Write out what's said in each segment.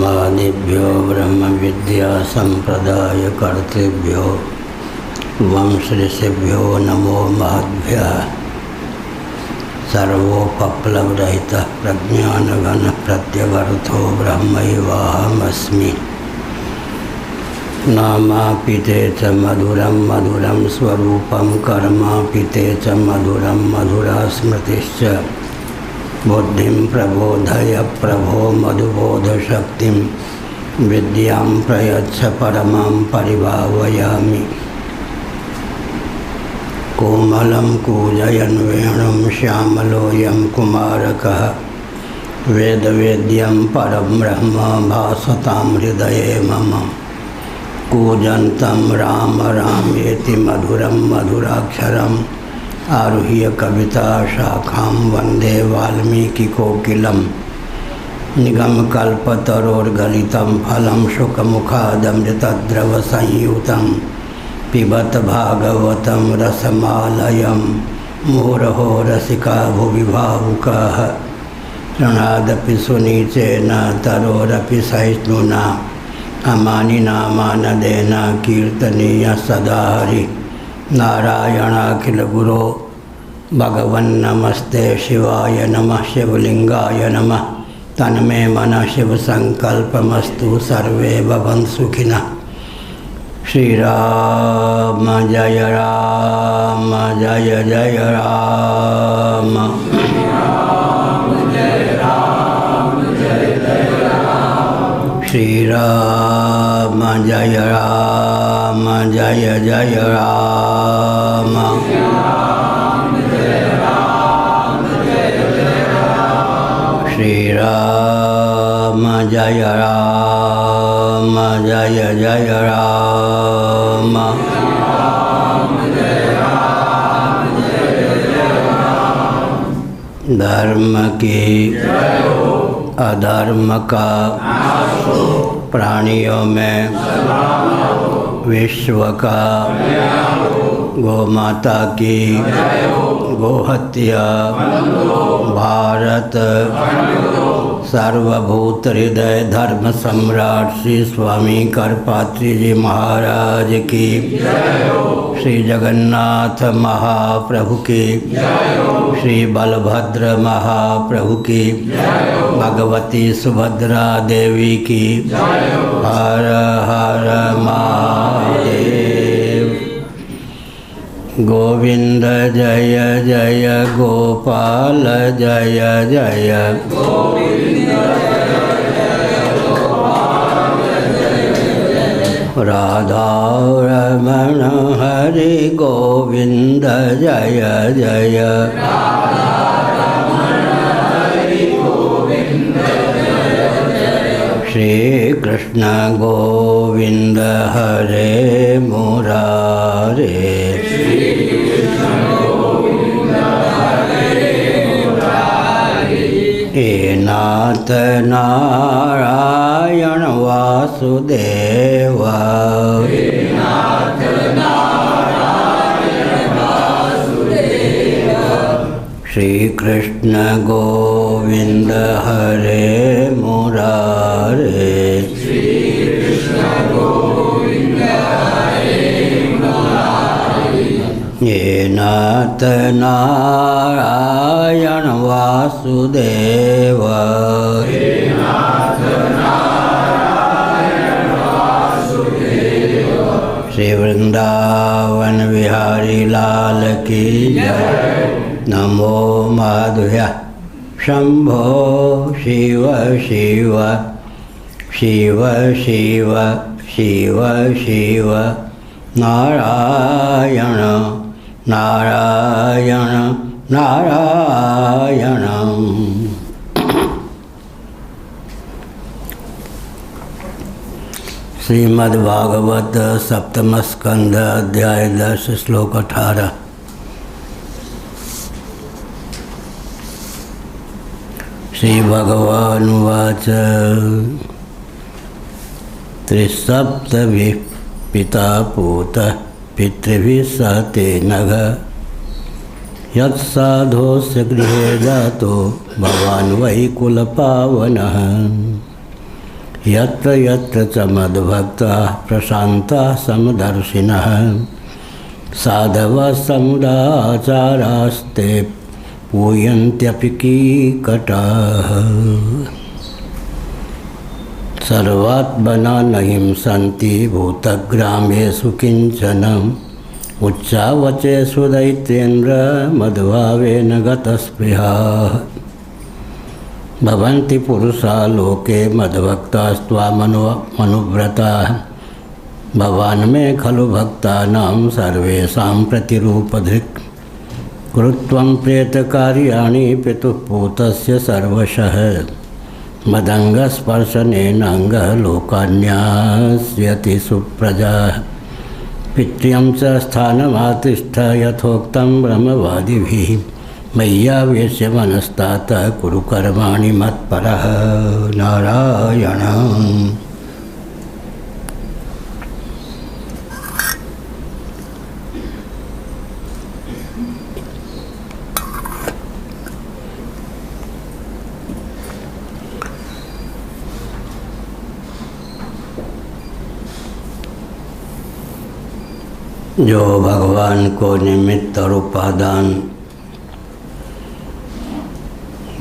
ब्रह्मादिभ्यो ब्रह्म विद्या संप्रदायकर्तृभ्यो वंश ऋषिभ्यो नमो महद्भ्यः। सर्वोपप्लवरहितः प्रज्ञानघन प्रत्यगर्थो ब्रह्मैवाहमस्मि। नामापिते च मधुरं मधुरं स्वरूपं कर्मापिते च मधुरं मधुरा स्मृतिश्च। बुद्धिं प्रबोधय प्रभो मधुबोधशक्तिं विद्यां प्रयच्छ परमां परिभावयामि। कोमलं कूजयन् वेणुं श्यामलोऽयं कुमारकः वेदवेद्यं परं ब्रह्म भासतां हृदये मम। कूजन्तं राम रामेति मधुरं मधुराक्षरम् आरुह्य कविता शाखां वन्दे वाल्मीकिकोकिलं। निगमकल्पतरोर्गलितं फलं शुकमुखादमृतद्रवसंयुतं पिबत भागवतं रसमालयं। मुहुरहो रसिका भुवि भावुकाः शृणादपि सुनीचेन तरोरपि सहिष्णुना। अमानिनामानदेन कीर्तनीय सदा हरि। नारायणाखिल गुरो भगवन्नमस्ते शिवाय नमः। शिवलिंगाय नमः। तन्मे मन शिव संकल्पमस्तु सर्वे भवन्तु सुखिनः। श्री राम जय राम जय जय राम। श्री राम जय राम जय जय राम। श्री राम जय राम जय जय राम। धर्म की अधर्म का प्राणियों में विश्व का गौमाता की गोहत्या भारत सर्वभूत हृदय धर्म सम्राट श्री स्वामी करपात्री जी महाराज की। श्री जगन्नाथ महाप्रभु की। श्री बलभद्र महाप्रभु की। भगवती सुभद्रा देवी की। हर हर महादेव। गोविंद जय जय गोपाल जय जय। राधा रमण हरि गोविंद जय जय। श्री कृष्ण गोविंद हरे मुरारे। हे नाथ नारायण वासुदेव। श्री कृष्ण गोविंद हरे मुरारे। हे नाथ नारायण वासुदेव। श्री वृंदावन बिहारी लाल की जय। नमो माधुर्य शंभो शिव शिव शिव शिव शिव शिव नारायण नारायण नारायण। श्रीमद्भागवत सप्तम स्कंध अध्याय 10 श्लोक 18। श्री भगवानुवाच त्रिसप्तभिः पिता पूतः पितृभिः सहते नघ यत्र यत्र च मद्भक्ताः प्रशान्ताः समदर्शिनः साधवः समुदाचारास्ते पूयन्त्यपि कीकटाः। सर्वात्मना न हिंसन्ति भूतग्रामेषु किञ्चन उच्चावचेषु दैत्येन्द्र मद्भावेन गतस्पृहाः। भवन्ति पुरुषा लोके मद्भक्तास्त्वामनुव्रताः भवान् मे खलु भक्तानां सर्वेषां प्रतिरूपधृक् कृत्वं प्रेतकार्याणि पितुः पूतस्य सर्वशः मदङ्गस्पर्शनेन अङ्गः लोकान्यास्यति सुप्रजाः पितृं च स्थानमातिष्ठ यथोक्तं ब्रह्मवादिभिः मय्यावेश्य मनस्तातः कुरु कर्माणि मत्परः नारायण। जो भगवान को निमित्त और उपादान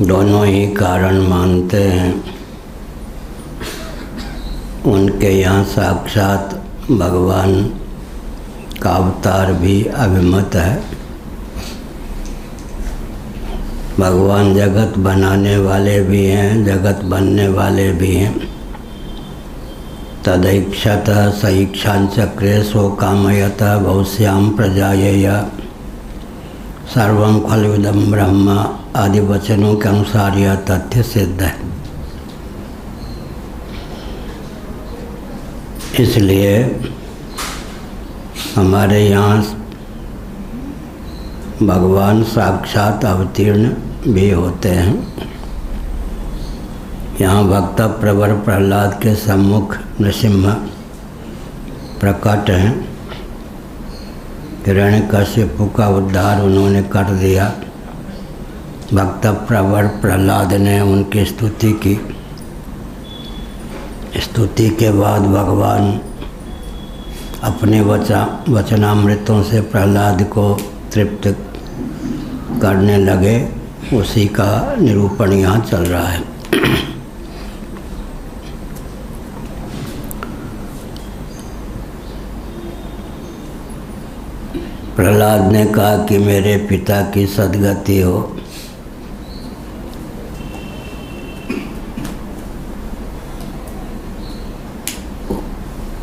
दोनों ही कारण मानते हैं, उनके यहाँ साक्षात भगवान का अवतार भी अभिमत है। भगवान जगत बनाने वाले भी हैं, जगत बनने वाले भी हैं। तदैक्षतः सईक्षाचक्रे सो कामयतः बहुश्याम प्रजायया सर्वं खलुदं ब्रह्म आदि वचनों के अनुसार यह तथ्य सिद्ध है। इसलिए हमारे यहाँ भगवान साक्षात अवतीर्ण भी होते हैं। यहाँ भक्त प्रवर प्रहलाद के सम्मुख नृसिंह प्रकट हैं। हिरण्यकश्यप का उद्धार उन्होंने कर दिया। भक्त प्रवर प्रहलाद ने उनकी स्तुति की। स्तुति के बाद भगवान अपने वचनामृतों से प्रहलाद को तृप्त करने लगे। उसी का निरूपण यहाँ चल रहा है। प्रहलाद ने कहा कि मेरे पिता की सद्गति हो।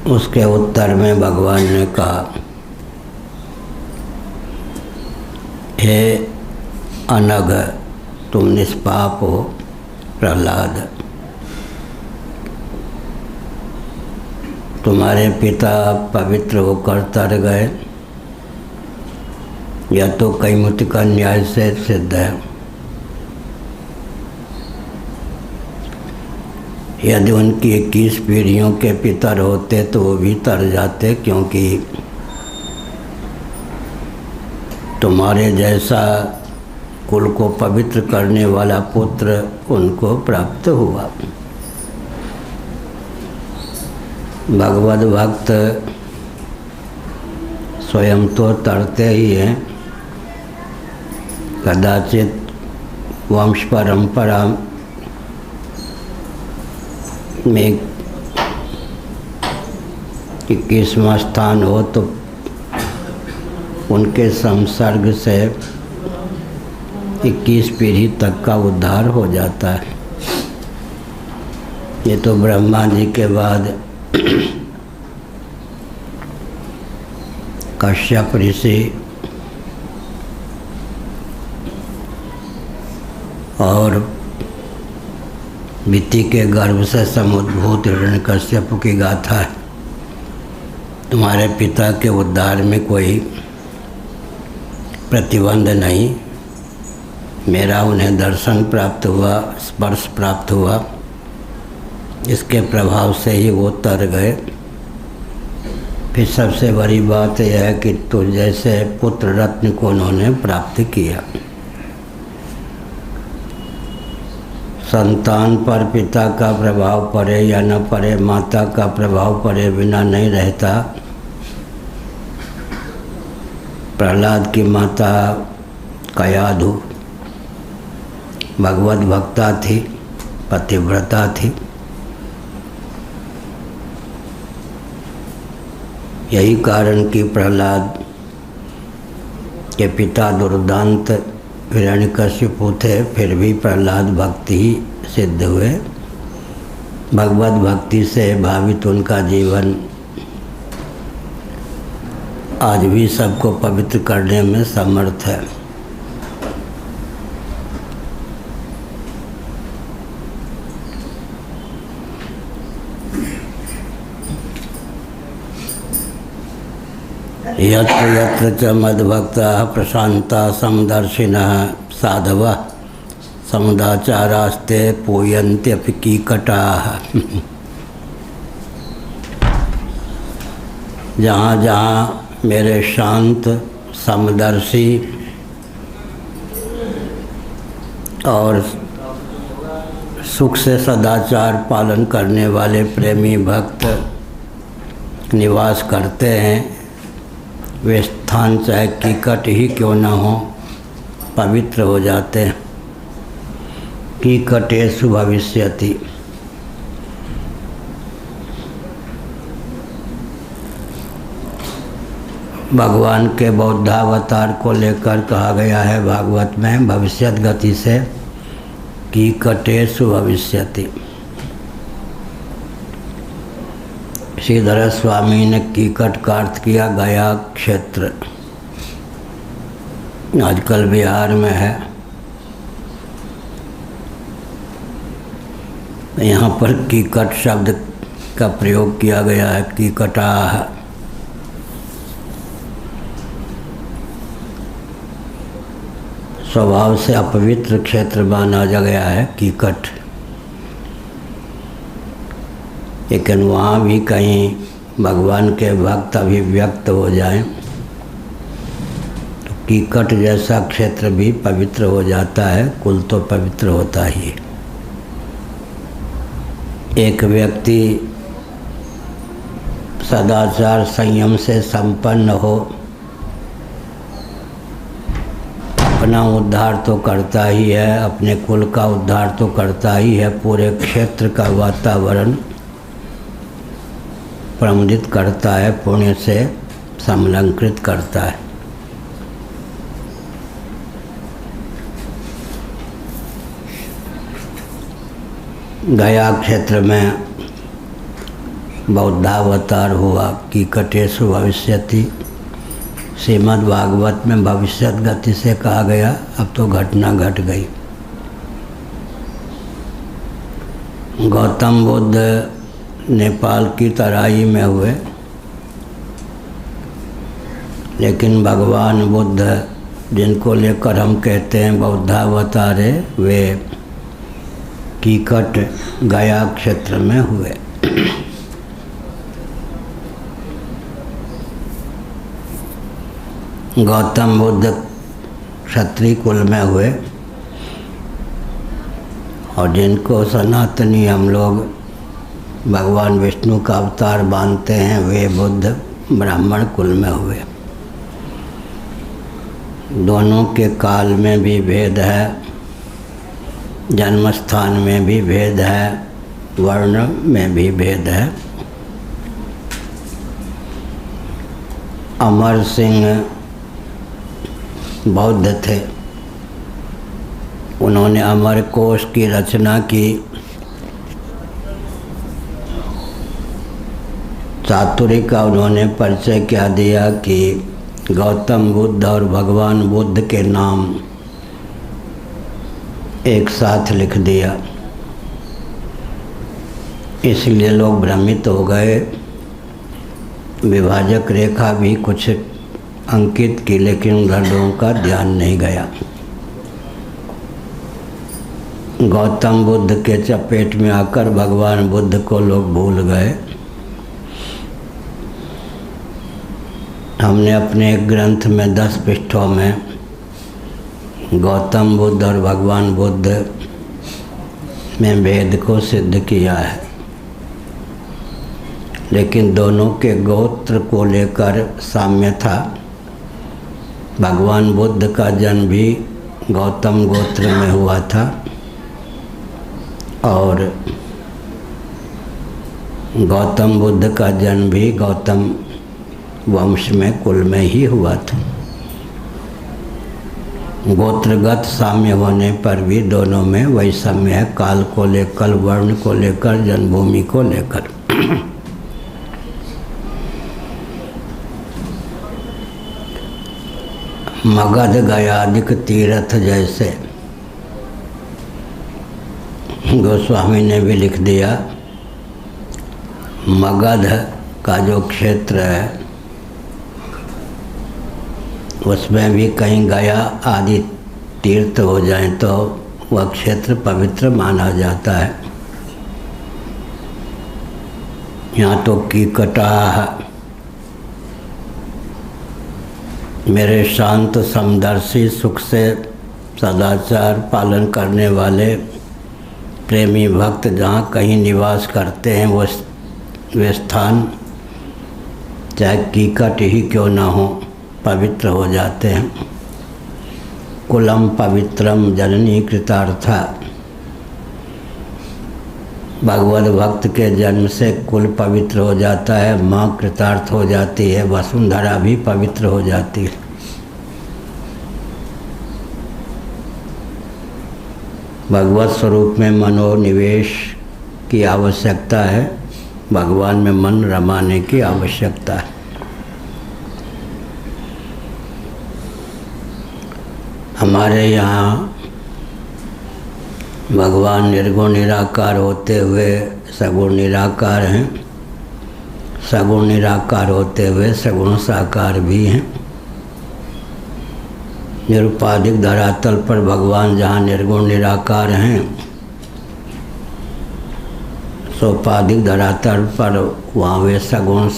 उसके उत्तर में भगवान ने कहा, हे अनघ, तुम निष्पाप हो प्रहलाद। तुम्हारे पिता पवित्र होकर तर गए, यह तो कैमुति का न्याय से सिद्ध है। यदि उनकी 21 पीढ़ियों के पितर होते तो वो भी तर जाते, क्योंकि तुम्हारे जैसा कुल को पवित्र करने वाला पुत्र उनको प्राप्त हुआ। भगवद भक्त स्वयं तो तरते ही हैं, कदाचित वंश परंपरा में 21वां स्थान हो तो उनके संसर्ग से 21 पीढ़ी तक का उद्धार हो जाता है। ये तो ब्रह्मा जी के बाद कश्यप ऋषि और मिट्टी के गर्भ से समुद्भूत हिरण्यकश्यप की गाथा है। तुम्हारे पिता के उद्धार में कोई प्रतिबंध नहीं। मेरा उन्हें दर्शन प्राप्त हुआ, स्पर्श प्राप्त हुआ, इसके प्रभाव से ही वो तर गए। फिर सबसे बड़ी बात यह है कि तुझ जैसे पुत्र रत्न को उन्होंने प्राप्त किया। संतान पर पिता का प्रभाव पड़े या न पड़े, माता का प्रभाव पड़े बिना नहीं रहता। प्रहलाद की माता कयाधु भगवत भक्ता थी, पतिव्रता थी। यही कारण कि प्रहलाद के पिता दुर्दांत हिरण्यकशिपु थे, फिर भी प्रहलाद भक्ति ही सिद्ध हुए। भगवत भक्ति से भावित उनका जीवन आज भी सबको पवित्र करने में समर्थ है। यत्र यत्र च मद्भक्ताः प्रशान्ताः समदर्शिनः साधवः समुदाचारास्ते पूयन्त्यपि कीकटाः। जहाँ जहाँ मेरे शांत समदर्शी और सुख से सदाचार पालन करने वाले प्रेमी भक्त निवास करते हैं, वे स्थान चाहे कीकट ही क्यों न हो पवित्र हो जाते हैं। कीकटेषु भविष्यति। भगवान के बौद्धावतार को लेकर कहा गया है भागवत में भविष्यत गति से कीकटेषु भविष्यति। श्रीधर स्वामी ने कीकट का अर्थ किया गया क्षेत्र, आजकल बिहार में है। यहाँ पर कीकट शब्द का प्रयोग किया गया है, कीकटाः। स्वभाव से अपवित्र क्षेत्र माना गया है कीकट, लेकिन वहाँ भी कहीं भगवान के भक्त अभिव्यक्त हो जाएं तो कीकट जैसा क्षेत्र भी पवित्र हो जाता है। कुल तो पवित्र होता ही है। एक व्यक्ति सदाचार संयम से संपन्न हो, अपना उद्धार तो करता ही है, अपने कुल का उद्धार तो करता ही है, पूरे क्षेत्र का वातावरण प्रमुदित करता है, पुण्य से समलंकृत करता है। गया क्षेत्र में बौद्धावतार हुआ, कीकटेषु भविष्यति। श्रीमद् भागवत में भविष्यत गति से कहा गया, अब तो घटना घट गई। गौतम बुद्ध नेपाल की तराई में हुए, लेकिन भगवान बुद्ध जिनको लेकर हम कहते हैं बौद्धावतारे, वे कीकट गया क्षेत्र में हुए। गौतम बुद्ध क्षत्रिय कुल में हुए और जिनको सनातनी हम लोग भगवान विष्णु का अवतार मानते हैं, वे बुद्ध ब्राह्मण कुल में हुए। दोनों के काल में भी भेद है, जन्म स्थान में भी भेद है, वर्ण में भी भेद है। अमर सिंह बौद्ध थे, उन्होंने अमर कोश की रचना की। चातुर्य का उन्होंने परिचय क्या दिया कि गौतम बुद्ध और भगवान बुद्ध के नाम एक साथ लिख दिया। इसलिए लोग भ्रमित हो गए। विभाजक रेखा भी कुछ अंकित की, लेकिन उन लोगों का ध्यान नहीं गया। गौतम बुद्ध के चपेट में आकर भगवान बुद्ध को लोग भूल गए। हमने अपने एक ग्रंथ में 10 पृष्ठों में गौतम बुद्ध और भगवान बुद्ध में भेद को सिद्ध किया है, लेकिन दोनों के गोत्र को लेकर साम्य था। भगवान बुद्ध का जन्म भी गौतम गोत्र में हुआ था और गौतम बुद्ध का जन्म भी गौतम वंश में कुल में ही हुआ था। गोत्रगत साम्य होने पर भी दोनों में वैषम्य है, काल को लेकर, वर्ण को लेकर, जन्मभूमि को लेकर। मगध गयादिक तीर्थ जैसे गोस्वामी ने भी लिख दिया, मगध का जो क्षेत्र है उसमें भी कहीं गया आदि तीर्थ हो जाए तो वह क्षेत्र पवित्र माना जाता है। यहाँ तो कीकटाह, मेरे शांत समदर्शी सुख से सदाचार पालन करने वाले प्रेमी भक्त जहाँ कहीं निवास करते हैं वे स्थान चाहे कीकट ही क्यों ना हो पवित्र हो जाते हैं। कुलम पवित्रम जननी कृतार्था, भगवत भक्त के जन्म से कुल पवित्र हो जाता है, माँ कृतार्थ हो जाती है, वसुंधरा भी पवित्र हो जाती है। भगवत स्वरूप में मनोनिवेश की आवश्यकता है, भगवान में मन रमाने की आवश्यकता है। हमारे यहाँ भगवान निर्गुण निराकार होते हुए सगुण निराकार हैं, सगुण निराकार होते हुए सगुण साकार भी हैं। निरुपाधिक धरातल पर भगवान जहाँ निर्गुण निराकार हैं, सोपाधिक धरातल पर वहाँ वे सगुण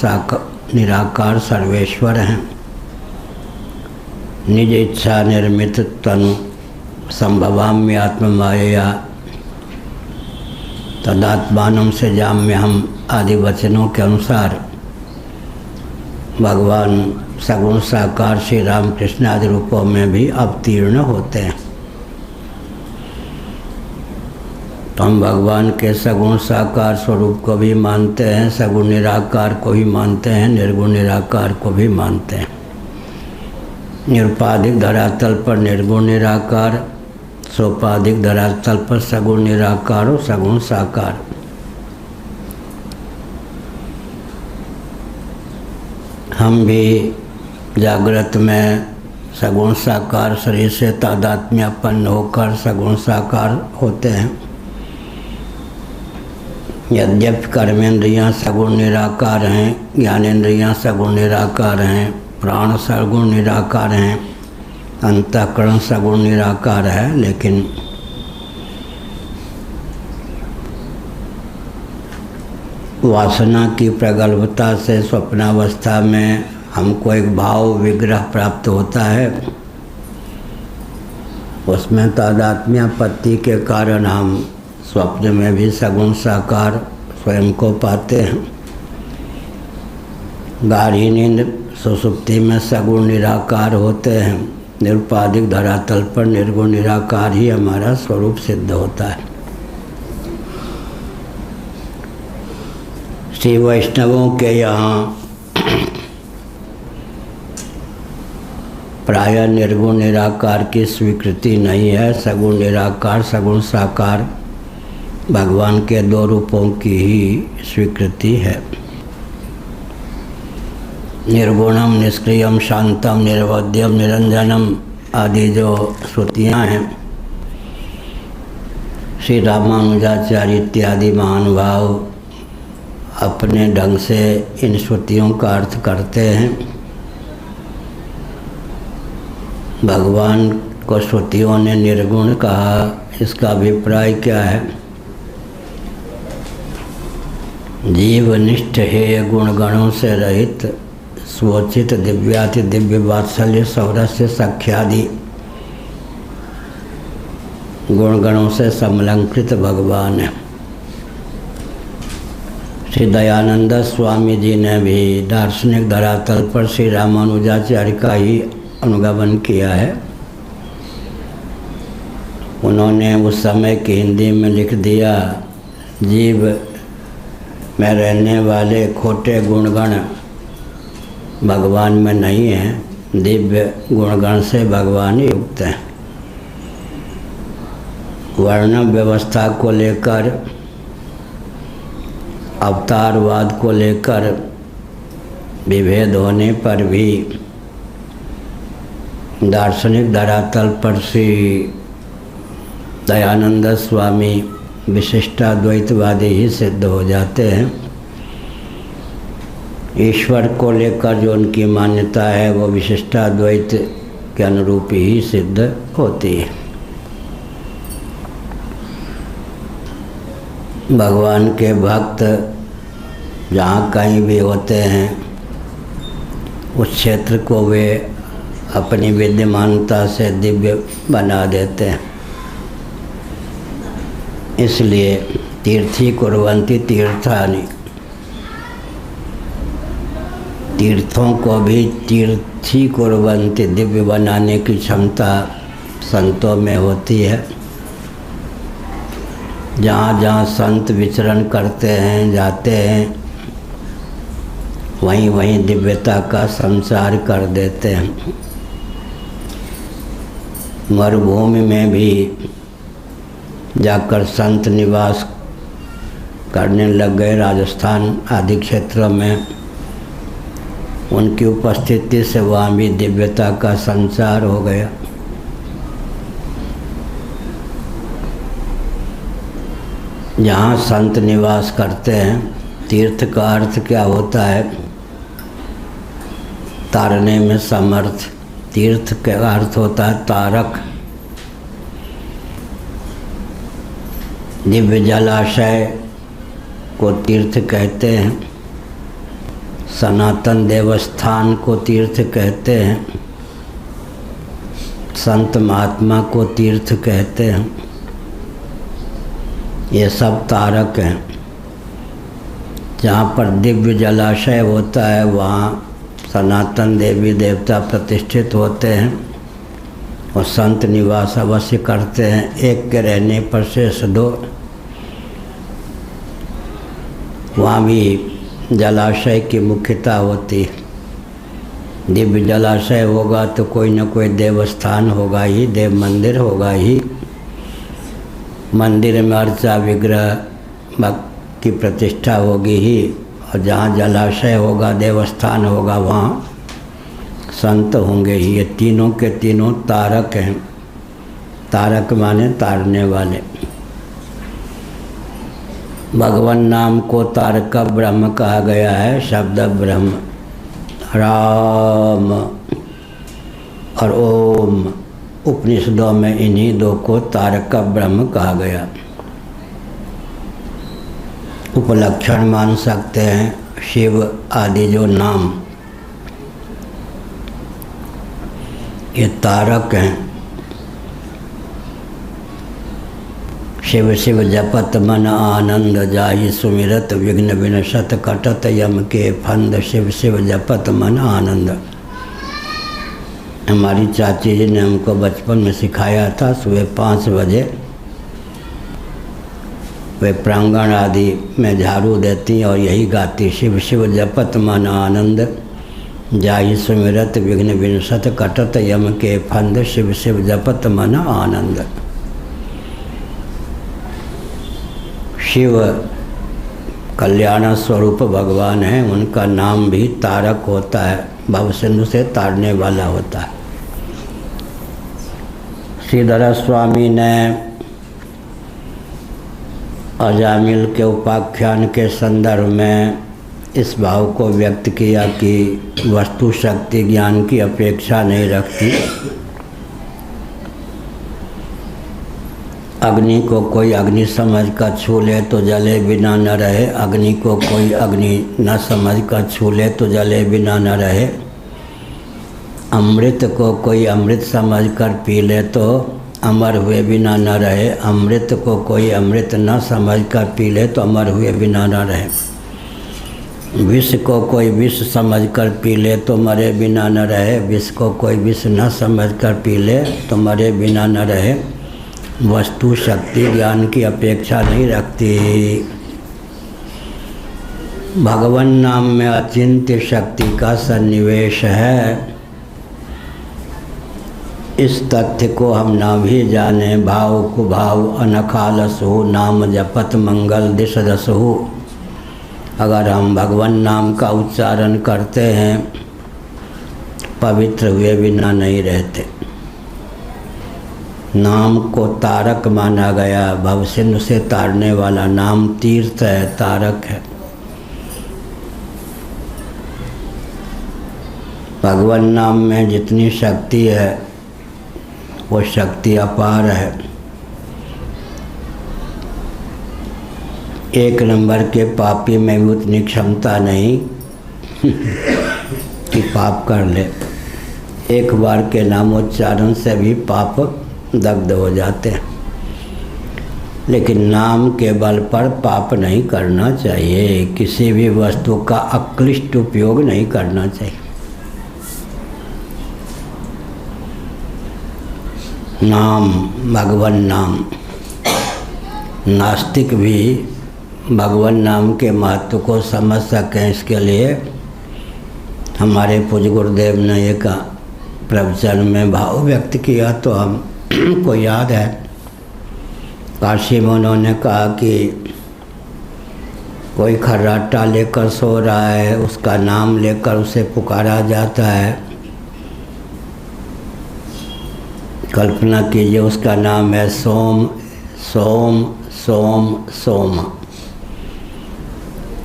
निराकार सर्वेश्वर हैं। निज इच्छा निर्मित तनु संभवाम्य आत्ममाया तदात्मानम से जाम्य हम आदि वचनों के अनुसार भगवान सगुण साकार श्री रामकृष्ण आदि रूपों में भी अवतीर्ण होते हैं। तो हम भगवान के सगुण साकार स्वरूप को भी मानते हैं, सगुण निराकार को भी मानते हैं, निर्गुण निराकार को भी मानते हैं। निरुपाधिक धरातल पर निर्गुण निराकार, सोपाधिक धरातल पर सगुण निराकार और सगुण साकार। हम भी जागृत में सगुण साकार शरीर से तादात्म्यपन्न होकर सगुण साकार होते हैं। यद्यपि कर्मेंद्रियाँ सगुण निराकार हैं, ज्ञानेंद्रियाँ सगुण निराकार हैं, प्राण सगुण निराकार हैं, अंतःकरण सगुण निराकार है, लेकिन वासना की प्रगल्भता से स्वप्नावस्था में हमको एक भाव विग्रह प्राप्त होता है। उसमें तादात्म्यापत्ति के कारण हम स्वप्न में भी सगुण साकार स्वयं को पाते हैं। गाढ़ी नींद सुषुप्ति में सगुण निराकार होते हैं। निरुपाधिक धरातल पर निर्गुण निराकार ही हमारा स्वरूप सिद्ध होता है। श्री वैष्णवों के यहाँ प्रायः निर्गुण निराकार की स्वीकृति नहीं है। सगुण निराकार सगुण साकार भगवान के दो रूपों की ही स्वीकृति है। निर्गुणम निष्क्रियम शांतम निर्वध्यम निरंजनम आदि जो श्रुतियाँ हैं, श्री रामानुजाचार्य इत्यादि महानुभाव अपने ढंग से इन श्रुतियों का अर्थ करते हैं। भगवान को श्रुतियों ने निर्गुण कहा, इसका अभिप्राय क्या है? जीवनिष्ठ हेय गुण गणों से रहित स्वोचित दिव्याति दिव्य वात्सल्य सौरस्य सख्यादि गुणगणों से समलंकृत भगवान है। श्री दयानंद स्वामी जी ने भी दार्शनिक धरातल पर श्री रामानुजाचार्य का ही अनुगमन किया है। उन्होंने उस समय की हिंदी में लिख दिया, जीव में रहने वाले खोटे गुणगण भगवान में नहीं हैं, दिव्य गुणगण से भगवान युक्त हैं। वर्ण व्यवस्था को लेकर, अवतारवाद को लेकर विभेद होने पर भी दार्शनिक धरातल पर श्री दयानंद स्वामी विशिष्टाद्वैतवादी ही सिद्ध हो जाते हैं। ईश्वर को लेकर जो उनकी मान्यता है वो विशिष्टाद्वैत के अनुरूप ही सिद्ध होती है। भगवान के भक्त जहाँ कहीं भी होते हैं उस क्षेत्र को वे अपनी विद्यमानता से दिव्य बना देते हैं। इसलिए तीर्थी कुर्वन्ति तीर्थानि, तीर्थों को भी तीर्थी कुर्वन्ति दिव्य बनाने की क्षमता संतों में होती है। जहाँ जहाँ संत विचरण करते हैं, जाते हैं, वहीं वहीं दिव्यता का संचार कर देते हैं। मरुभूमि में भी जाकर संत निवास करने लग गए। राजस्थान आदि क्षेत्रों में उनकी उपस्थिति से वहाँ भी दिव्यता का संचार हो गया। जहाँ संत निवास करते हैं, तीर्थ का अर्थ क्या होता है? तारने में समर्थ। तीर्थ का अर्थ होता है तारक। दिव्य जलाशय को तीर्थ कहते हैं, सनातन देवस्थान को तीर्थ कहते हैं, संत महात्मा को तीर्थ कहते हैं। ये सब तारक हैं। जहाँ पर दिव्य जलाशय होता है वहाँ सनातन देवी देवता प्रतिष्ठित होते हैं और संत निवास अवश्य करते हैं। एक के रहने पर शेष दो। वहाँ भी जलाशय की मुख्यता होती है। दिव्य जलाशय होगा तो कोई न कोई देवस्थान होगा ही, देव मंदिर होगा ही। मंदिर में अर्चा विग्रह की प्रतिष्ठा होगी ही, और जहाँ जलाशय होगा, देवस्थान होगा, वहाँ संत होंगे ही। ये तीनों के तीनों तारक हैं। तारक माने तारने वाले। भगवान नाम को तारक ब्रह्म कहा गया है। शब्द ब्रह्म, राम और ओम, उपनिषदों में इन्हीं दो को तारक ब्रह्म कहा गया। उपलक्षण मान सकते हैं शिव आदि जो नाम, ये तारक हैं। शिव शिव जपत मन आनंद, जाहि सुमिरत विघ्न विनशत कटत यम के फंद। शिव शिव जपत मन आनंद। हमारी चाची जी ने हमको बचपन में सिखाया था। सुबह 5 बजे वे प्रांगण आदि में झाड़ू देती और यही गाती, शिव शिव जपत मन आनंद, जाहि सुमिरत विघ्न विनशत कटत यम के फंद। शिव शिव जपत मन आनंद। शिव कल्याण स्वरूप भगवान हैं। उनका नाम भी तारक होता है, भव सिंधु से तारने वाला होता है। श्रीधर स्वामी ने अजामिल के उपाख्यान के संदर्भ में इस भाव को व्यक्त किया कि वस्तु शक्ति ज्ञान की अपेक्षा नहीं रखती। अग्नि को कोई अग्नि समझ कर छू ले तो जले बिना न रहे, अग्नि को कोई अग्नि न समझ कर छू ले तो जले बिना न रहे। अमृत को कोई अमृत समझ कर पी ले तो अमर हुए बिना न रहे। अमृत को कोई अमृत न समझकर पी ले तो अमर हुए बिना न रहे। विष को कोई विष समझकर पी ले तो मरे बिना न रहे। विष को कोई विष न समझकर पी ले तो मरे बिना न रहे। वस्तु शक्ति ज्ञान की अपेक्षा नहीं रखती। भगवान नाम में अचिंत्य शक्ति का सन्निवेश है। इस तथ्य को हम ना भी जाने। भाव कुभाव अनखालसहु नाम जपत मंगल दिश दसहु। अगर हम भगवान नाम का उच्चारण करते हैं पवित्र हुए बिना नहीं रहते। नाम को तारक माना गया। भवसिंधु से तारने वाला नाम तीर्थ है, तारक है। भगवान नाम में जितनी शक्ति है वो शक्ति अपार है। एक नंबर के पापी में भी उतनी क्षमता नहीं कि पाप कर ले। एक बार के नामोच्चारण से भी पाप दग्ध हो जाते हैं। लेकिन नाम के बल पर पाप नहीं करना चाहिए। किसी भी वस्तु का अक्लिष्ट उपयोग नहीं करना चाहिए। नाम, भगवान नाम। नास्तिक भी भगवान नाम के महत्व को समझ सकें, इसके लिए हमारे पूज्य गुरुदेव ने एक प्रवचन में भाव व्यक्त किया। तो हमको याद है काशी में उन्होंने कहा कि कोई खर्राटा लेकर सो रहा है, उसका नाम लेकर उसे पुकारा जाता है। कल्पना कीजिए उसका नाम है सोम सोम सोम सोम।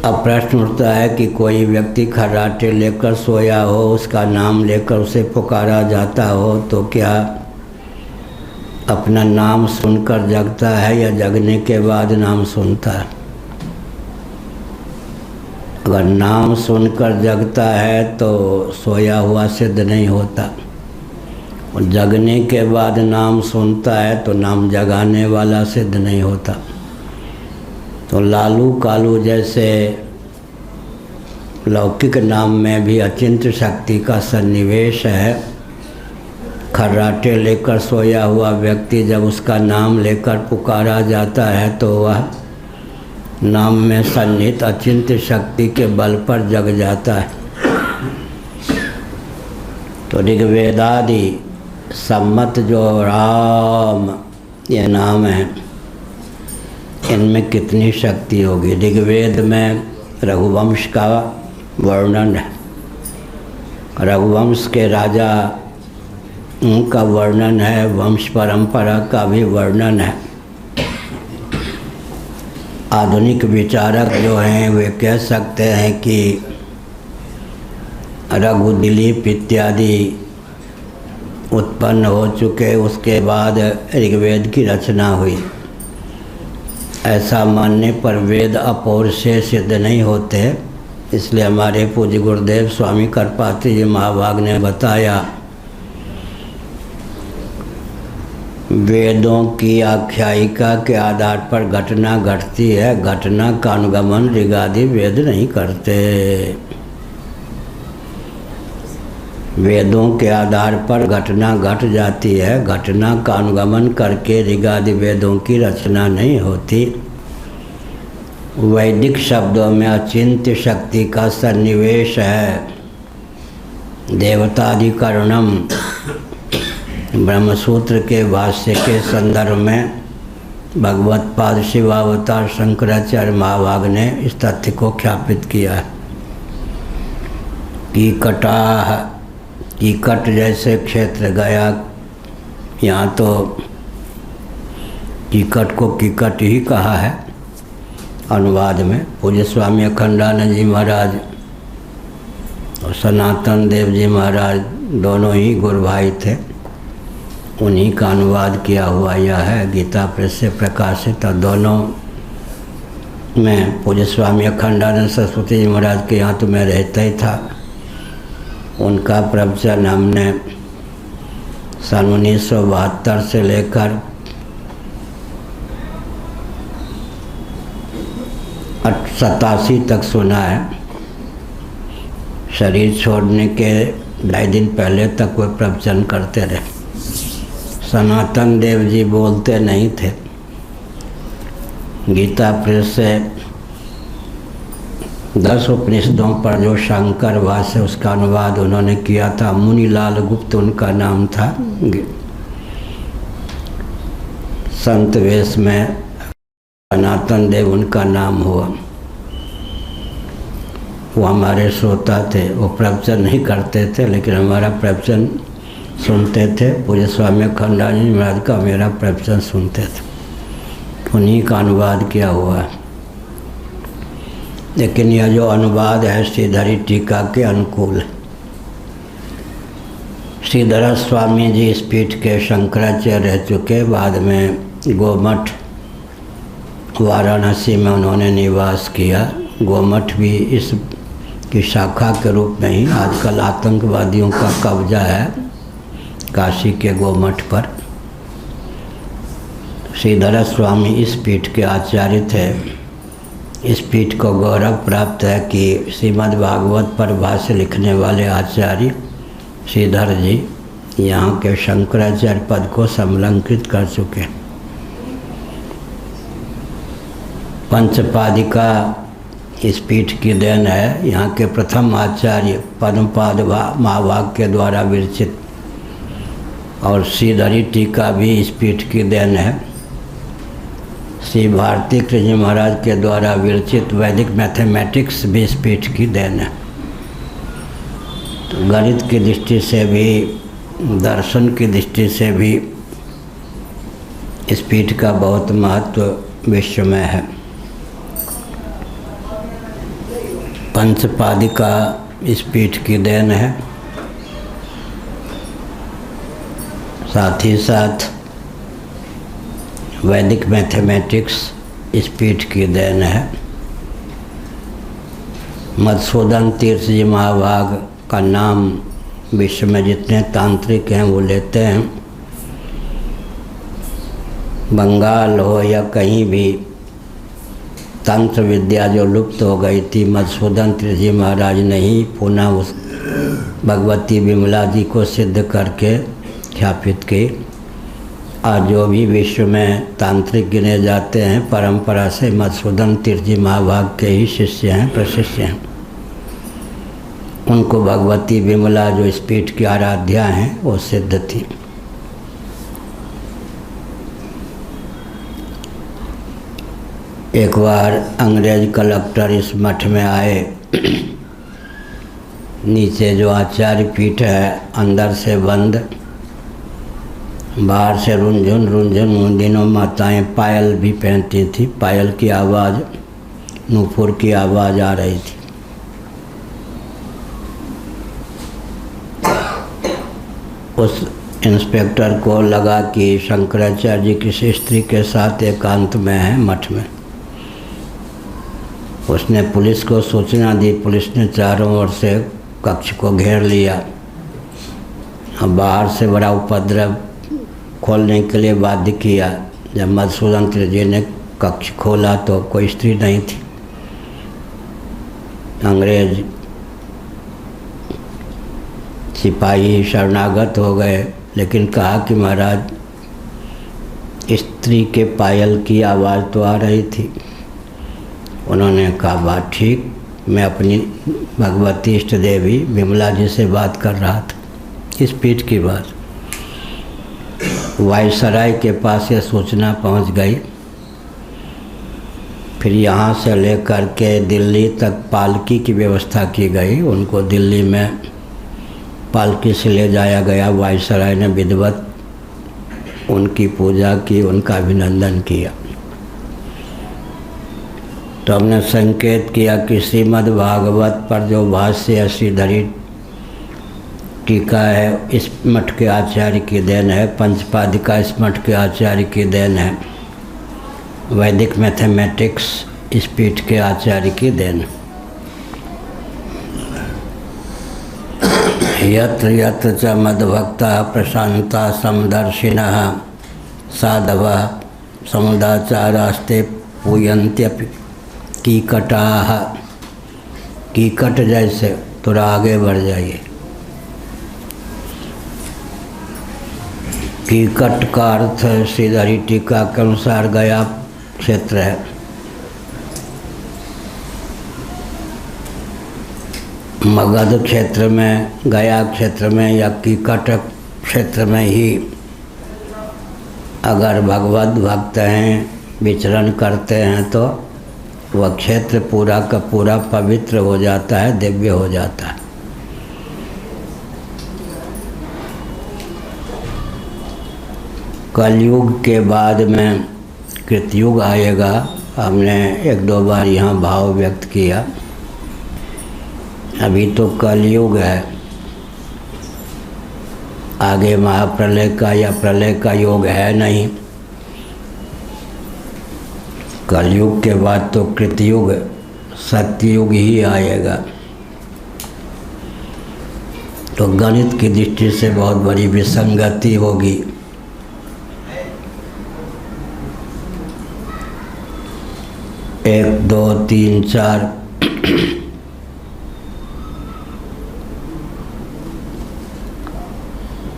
अब प्रश्न उठता है कि कोई व्यक्ति खर्राटे लेकर सोया हो, उसका नाम लेकर उसे पुकारा जाता हो, तो क्या अपना नाम सुनकर जगता है या जगने के बाद नाम सुनता है? अगर नाम सुनकर जगता है तो सोया हुआ सिद्ध नहीं होता, और जगने के बाद नाम सुनता है तो नाम जगाने वाला सिद्ध नहीं होता। तो लालू कालू जैसे लौकिक नाम में भी अचिंत्य शक्ति का सन्निवेश है। खर्राटे लेकर सोया हुआ व्यक्ति जब उसका नाम लेकर पुकारा जाता है तो वह नाम में सन्निहित अचिंत्य शक्ति के बल पर जग जाता है। तो ऋग्वेदादि सम्मत जो राम ये नाम है, इनमें कितनी शक्ति होगी। ऋग्वेद में रघुवंश का वर्णन है, रघुवंश के राजा का वर्णन है, वंश परंपरा का भी वर्णन है। आधुनिक विचारक जो हैं वे कह सकते हैं कि रघु दिलीप इत्यादि उत्पन्न हो चुके, उसके बाद ऋग्वेद की रचना हुई। ऐसा मानने पर वेद अपौर से सिद्ध नहीं होते। इसलिए हमारे पूज्य गुरुदेव स्वामी करपात्री जी महाभाग ने बताया, वेदों की आख्यायिका के आधार पर घटना घटती है, घटना का अनुगमन ऋगादि वेद नहीं करते। वेदों के आधार पर घटना घट जाती है, घटना का अनुगमन करके ऋगादि वेदों की रचना नहीं होती। वैदिक शब्दों में अचिंत्य शक्ति का सन्निवेश है। देवताधिकरणम ब्रह्मसूत्र के भाष्य के संदर्भ में भगवत पाद शिवावतार शंकराचार्य महाभाग ने इस तथ्य को ख्यापित किया है। कीकटाह, कीकट जैसे क्षेत्र गया, यहाँ तो कीकट को कीकट ही कहा है अनुवाद में। पूज्य स्वामी अखंडानंद जी महाराज और सनातन देव जी महाराज दोनों ही गुरु भाई थे, उन्हीं का अनुवाद किया हुआ यह है, गीता प्रेस से प्रकाशित। और दोनों में पूज्य स्वामी अखंडानंद सरस्वती जी महाराज के यहाँ तो मैं रहता ही था। उनका प्रवचन हमने सन 1972 से लेकर 87 तक सुना है। शरीर छोड़ने के 2.5 दिन पहले तक वो प्रवचन करते रहे। सनातन देव जी बोलते नहीं थे। गीता प्रेस से 10 उपनिषदों पर जो शंकर भाष्य उसका अनुवाद उन्होंने किया था। मुनीलाल गुप्त उनका नाम था। संत वेश में सनातन देव उनका नाम हुआ। वो हमारे श्रोता थे। वो प्रवचन नहीं करते थे लेकिन हमारा प्रवचन सुनते थे। पूज्य स्वामी अखंडानंद जी महाराज का मेरा प्रवचन सुनते थे। उन्हीं का अनुवाद किया हुआ है। लेकिन यह जो अनुवाद है श्रीधरी टीका के अनुकूल है। श्रीधर स्वामी जी इस पीठ के शंकराचार्य रह चुके। बाद में गोमठ वाराणसी में उन्होंने निवास किया। गोमठ भी इस की शाखा के रूप में ही आजकल आतंकवादियों का कब्जा है काशी के गोमठ पर। श्रीधर स्वामी इस पीठ के आचार्य थे। इस पीठ को गौरव प्राप्त है कि श्रीमद् भागवत पर भाष्य लिखने वाले आचार्य श्रीधर जी यहाँ के शंकराचार्य पद को समलंकृत कर चुके। पंचपादिका इस पीठ की देन है। यहाँ के प्रथम आचार्य पद्मपाद महाभाग के द्वारा विरचित, और श्रीधरी टीका भी इस पीठ की देन है। श्री भारती कृष्ण महाराज के द्वारा विरचित वैदिक मैथमेटिक्स भी इस पीठ की देन है। तो गणित की दृष्टि से भी, दर्शन की दृष्टि से भी इस पीठ का बहुत महत्व विश्व में है। पंचपादिका इस पीठ की देन है। साथ ही साथ वैदिक मैथमेटिक्स इस पीठ की देन है। मधुसूदन तीर्थ जी महाभाग का नाम विश्व में जितने तांत्रिक हैं वो लेते हैं। बंगाल हो या कहीं भी तंत्र विद्या जो लुप्त हो गई थी, मधुसूदन तीर्थ जी महाराज ने ही पुनः उस भगवती विमला जी को सिद्ध करके ख्यापित की। आज जो भी विश्व में तांत्रिक गिने जाते हैं परंपरा से मधुसूदन तीर्थ जी महाभाग के ही शिष्य हैं, प्रशिष्य हैं। उनको भगवती विमला जो इस पीठ की आराध्या हैं वो सिद्ध थी। एक बार अंग्रेज कलेक्टर इस मठ में आए। नीचे जो आचार्य पीठ है अंदर से बंद, बाहर से रुंझुन रुंझुन। उन दिनों माताएं पायल भी पहनती थी। पायल की आवाज़, नूपुर की आवाज़ आ रही थी। उस इंस्पेक्टर को लगा कि शंकराचार्य जी किसी स्त्री के साथ एकांत में है मठ में। उसने पुलिस को सूचना दी। पुलिस ने चारों ओर से कक्ष को घेर लिया। अब बाहर से बड़ा उपद्रव खोलने के लिए बाध्य किया। जब मधुसूदन तीर्थ जी ने कक्ष खोला तो कोई स्त्री नहीं थी। अंग्रेज सिपाही शरणागत हो गए, लेकिन कहा कि महाराज स्त्री के पायल की आवाज़ तो आ रही थी। उन्होंने कहा बात ठीक, मैं अपनी भगवती इष्ट देवी विमला जी से बात कर रहा था। इस पीठ की बात। वायसराय के पास यह सूचना पहुंच गई। फिर यहाँ से लेकर के दिल्ली तक पालकी की व्यवस्था की गई। उनको दिल्ली में पालकी से ले जाया गया। वायसराय ने विधिवत उनकी पूजा की, उनका अभिनंदन किया। तो हमने संकेत किया कि श्रीमद् भागवत पर जो भाष्य श्रीधरी टीका है इस मठ के आचार्य की देन है। पंचपादिका इस मठ के आचार्य की देन है। वैदिक मैथमेटिक्स इस पीठ के आचार्य की देन। यत्र यत्र च मद्भक्ता प्रशांता समदर्शिनः साधवः समुदाचारास्ते पूयन्त्यपि कीकटाः। कीकट जैसे थोड़ा आगे बढ़ जाइए। कीकट का अर्थ श्रीधरी टीका के अनुसार गया क्षेत्र है। मगध क्षेत्र में, गया क्षेत्र में या कीकट क्षेत्र में ही अगर भगवत भक्त हैं, विचरण करते हैं तो वह क्षेत्र पूरा का पूरा पवित्र हो जाता है, दिव्य हो जाता है। कलयुग के बाद में कृतयुग आएगा। हमने एक दो बार यहाँ भाव व्यक्त किया। अभी तो कलयुग है, आगे महाप्रलय का या प्रलय का योग है नहीं। कलयुग के बाद तो कृतयुग, सत्ययुग ही आएगा। तो गणित की दृष्टि से बहुत बड़ी विसंगति होगी। एक, दो, तीन, चार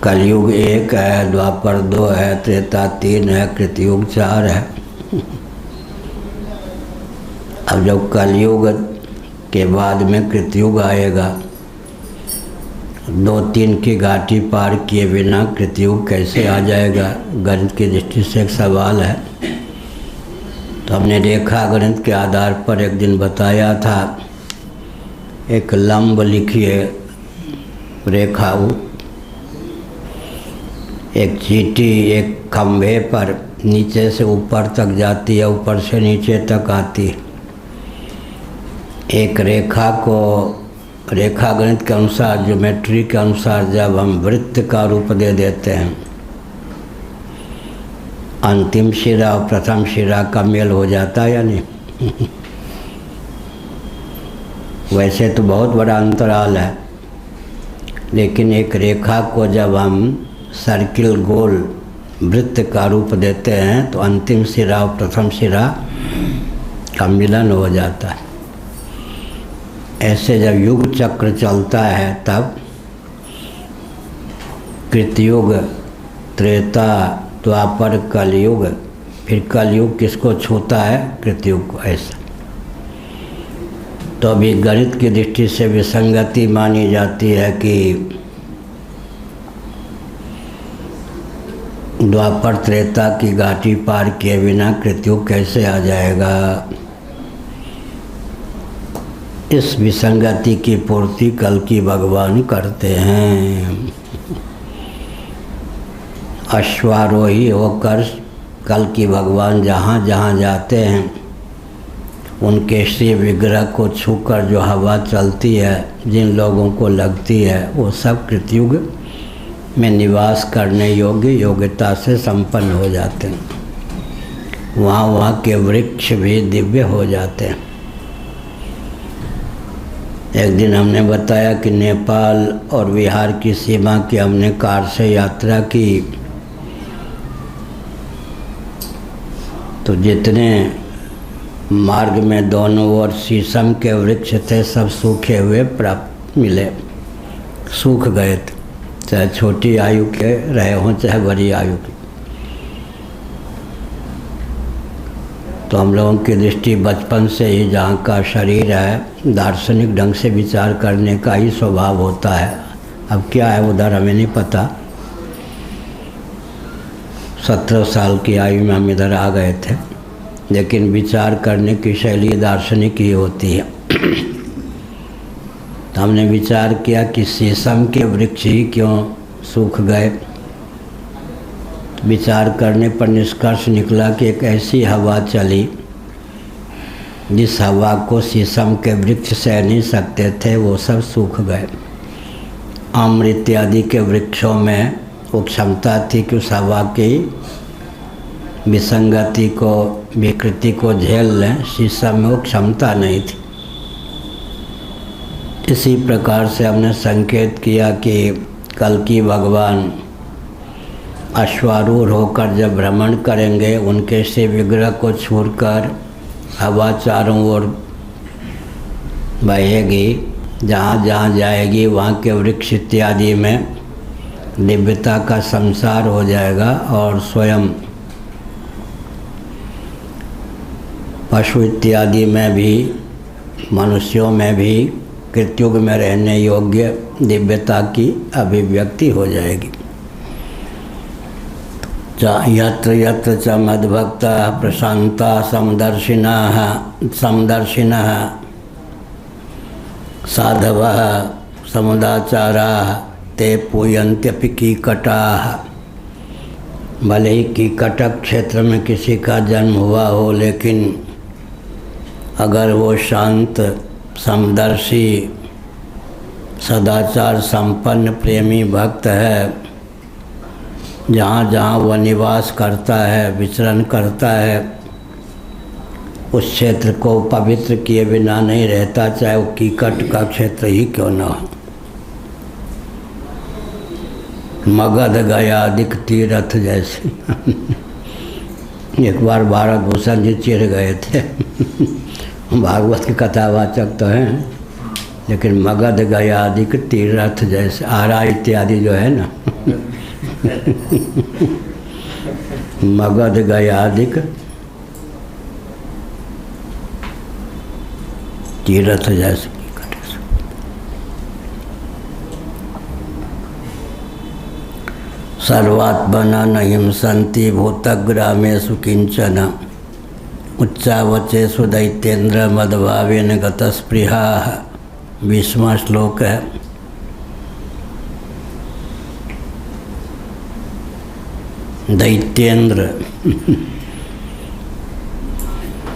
कलयुग एक है, द्वापर दो है, त्रेता तीन है, कृतयुग चार है। अब जब कलयुग के बाद में कृतयुग आएगा, दो तीन की घाटी पार किए बिना कृतयुग कैसे आ जाएगा? गणित की दृष्टि से एक सवाल है। तो हमने रेखा गणित के आधार पर एक दिन बताया था, एक लंब लिखिए रेखा, एक चींटी एक खंभे पर नीचे से ऊपर तक जाती है, ऊपर से नीचे तक आती है। एक रेखा को रेखा गणित के अनुसार, ज्योमेट्री के अनुसार जब हम वृत्त का रूप दे देते हैं, अंतिम शिरा और प्रथम शिरा का मेल हो जाता है या नहीं? वैसे तो बहुत बड़ा अंतराल है, लेकिन एक रेखा को जब हम सर्किल गोल वृत्त का रूप देते हैं तो अंतिम सिरा और प्रथम सिरा का मिलन हो जाता है। ऐसे जब युग चक्र चलता है तब कृतयुग, त्रेता, द्वापर, कलयुग, फिर कलयुग किसको छूता है? कृतयुग को। ऐसा तो अभी गणित की दृष्टि से विसंगति मानी जाती है कि द्वापर त्रेता की घाटी पार किए बिना कृतयुग कैसे आ जाएगा? इस विसंगति की पूर्ति कल की भगवान करते हैं। अश्वारोही होकर कल की भगवान जहाँ जहाँ जाते हैं, उनके श्री विग्रह को छूकर जो हवा चलती है, जिन लोगों को लगती है, वो सब कृतयुग में निवास करने योग्य योग्यता से संपन्न हो जाते हैं। वहाँ के वृक्ष भी दिव्य हो जाते हैं। एक दिन हमने बताया कि नेपाल और बिहार की सीमा की हमने कार से यात्रा की, तो जितने मार्ग में दोनों ओर शीशम के वृक्ष थे सब सूखे हुए प्राप्त मिले, सूख गए थे, चाहे छोटी आयु के रहे हों चाहे बड़ी आयु के। तो हम लोगों की दृष्टि बचपन से ही जहाँ का शरीर है, दार्शनिक ढंग से विचार करने का ही स्वभाव होता है। अब क्या है उधर हमें नहीं पता। 17 साल की आयु में हम इधर आ गए थे, लेकिन विचार करने की शैली दार्शनिक ही होती है। तो हमने विचार किया कि शीशम के वृक्ष ही क्यों सूख गए। विचार करने पर निष्कर्ष निकला कि एक ऐसी हवा चली जिस हवा को शीशम के वृक्ष सह नहीं सकते थे, वो सब सूख गए। आम्र इत्यादि के वृक्षों में वो क्षमता थी कि उस हवा की विसंगति को, विकृति को झेल लें, शीशम में वो क्षमता नहीं थी। इसी प्रकार से हमने संकेत किया कि कल्कि भगवान अश्वारूढ़ होकर जब भ्रमण करेंगे, उनके से विग्रह को छोड़कर हवा चारों ओर बहेगी, जहाँ जहाँ जाएगी वहाँ के वृक्ष इत्यादि में दिव्यता का संसार हो जाएगा और स्वयं पशु इत्यादि में भी, मनुष्यों में भी कृतयुग में रहने योग्य दिव्यता की अभिव्यक्ति हो जाएगी। यत्र यत्र च मद्भक्ताः प्रशान्ताः समदर्शिनः साधवः समुदाचाराः ते पूयन्त्यपि कीकटाः। भले ही कीकटक क्षेत्र में किसी का जन्म हुआ हो, लेकिन अगर वो शांत, समदर्शी, सदाचार संपन्न प्रेमी भक्त है, जहाँ जहाँ वह निवास करता है, विचरण करता है, उस क्षेत्र को पवित्र किए बिना नहीं रहता, चाहे वो कीकट का क्षेत्र ही क्यों न हो। मगध गया अधिक तीर्थ जैसे एक बार भारत भूषण जी चिढ़ गए थे भागवत की कथावाचक तो हैं, लेकिन मगध गया अधिक तीर्थ जैसे, आरा इत्यादि जो है ना मगध गया अधिक तीर्थ जैसे। सर्वात्मना न हिंसन्ति भूतग्रामेषु किंचन उच्चावचेषु दैत्येन्द्र मदभावेन गतस्पृहाः। 20वां श्लोक है। दैत्येन्द्र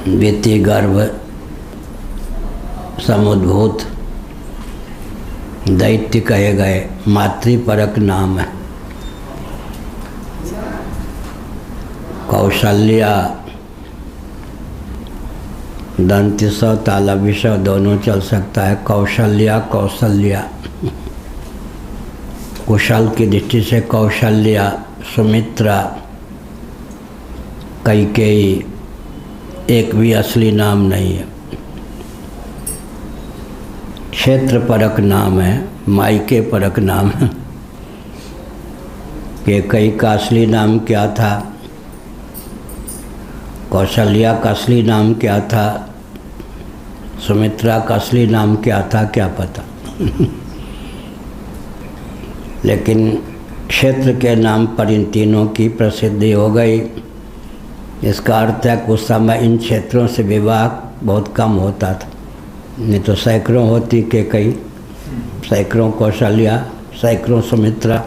व्यति गर्भ समुद्भूत दैत्य कहे गए, मातृपरक नाम है। कौशल्या, दंतिस, तालविष दोनों चल सकता है। कौशल्या, कौशल्या, कुशल की दृष्टि से कौशल्या, सुमित्रा, कैकेयी, एक भी असली नाम नहीं है, क्षेत्र परक नाम है, मायके परक नाम है। कैकेयी का असली नाम क्या था, कौशल्या का असली नाम क्या था, सुमित्रा का असली नाम क्या था, क्या पता लेकिन क्षेत्र के नाम पर इन तीनों की प्रसिद्धि हो गई। इसका अर्थ है कि उस समय इन क्षेत्रों से विवाह बहुत कम होता था, नहीं तो सैकड़ों होती कैकेयी, सैकड़ों कौशल्या, सैकड़ों सुमित्रा।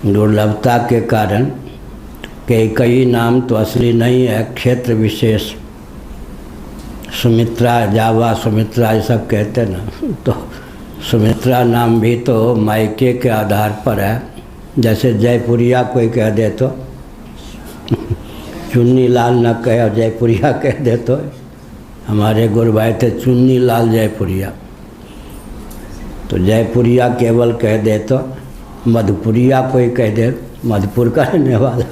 दुर्लभता के कारण कैकेयी नाम तो असली नहीं है, क्षेत्र विशेष। सुमित्रा, जावा सुमित्रा ये सब कहते ना, तो सुमित्रा नाम भी तो मायके के आधार पर है। जैसे जयपुरिया कोई कह दे तो चुन्नी लाल न कहे और जयपुरिया कह दे तो, हमारे गुरु भाई थे चुन्नी लाल जयपुरिया, तो जयपुरिया केवल कह दे तो, मधुपुरिया कोई कह दे, मधुपुर का रहने वाला,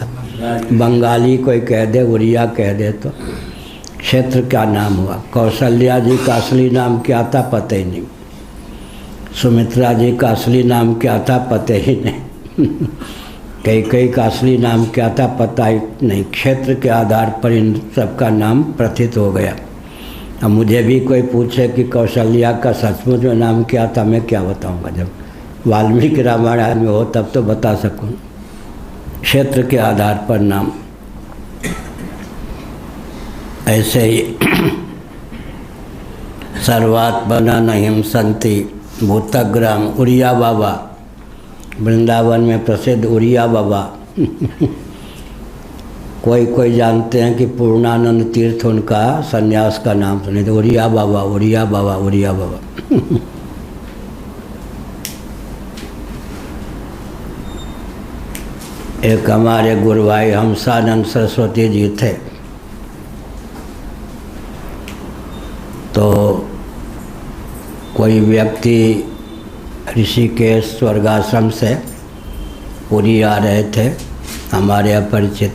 बंगाली कोई कह दे, उड़िया कह दे तो क्षेत्र का नाम हुआ। कौशल्या जी का असली नाम क्या था पता ही नहीं, सुमित्रा जी का असली नाम क्या था पता ही नहीं कैकेयी का असली नाम क्या था पता ही नहीं। क्षेत्र के आधार पर इन सबका नाम प्रथित हो गया। अब मुझे भी कोई पूछे कि कौशल्या का सचमुच में नाम क्या था, मैं क्या बताऊंगा, जब वाल्मीकि रामायण में हो तब तो बता सकूं। क्षेत्र के आधार पर नाम। ऐसे ही सर्वात्मना न हिंसन्ति भूतग्राम, उड़िया बाबा, वृंदावन में प्रसिद्ध उड़िया बाबा कोई जानते हैं कि पूर्णानंद तीर्थ उनका सन्यास का नाम सुने थे, उड़िया बाबा, उड़िया बाबा, उड़िया बाबा एक हमारे गुरु भाई हंसानंद सरस्वती जी थे, तो कोई व्यक्ति ऋषिकेश स्वर्गाश्रम से पुरी आ रहे थे, हमारे अपरिचित।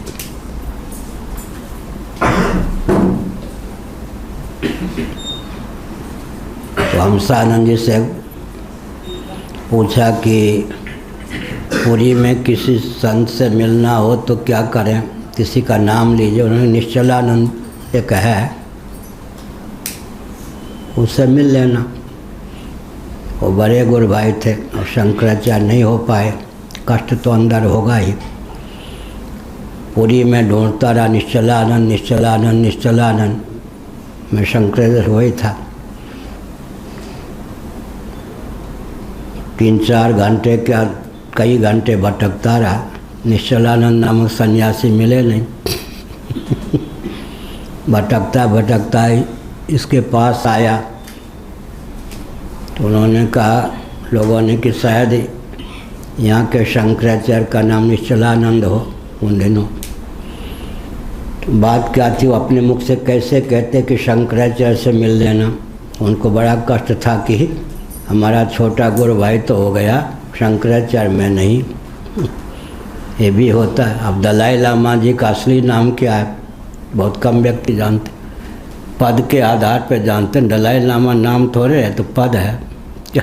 तो हंसानंद जी से पूछा कि पुरी में किसी संत से मिलना हो तो क्या करें, किसी का नाम लीजिए। उन्होंने निश्चलानंद एक है, उससे मिल लेना। वो बड़े गुरु भाई थे और शंकराचार्य नहीं हो पाए, कष्ट तो अंदर होगा ही। पुरी में ढूंढता रहा निश्चलानंद निश्चलानंद निश्चलानंद, मैं शंकराचार्य वही था। 3-4 घंटे क्या कई घंटे भटकता रहा, निश्चलानंद नामक सन्यासी मिले नहीं। भटकता भटकता इसके पास आया तो उन्होंने कहा, लोगों ने कि शायद यहाँ के शंकराचार्य का नाम निश्चलानंद हो उन दिनों। तो बात क्या थी, वो अपने मुख से कैसे कहते कि शंकराचार्य से मिल लेना। उनको बड़ा कष्ट था कि हमारा छोटा गुरु भाई तो हो गया, शंकराचार्य में नहीं। ये भी होता है। अब दलाई लामा जी का असली नाम क्या है बहुत कम व्यक्ति जानते, पद के आधार पर जानते हैं। दलाई लामा नाम थोड़े है, तो पद है क्या।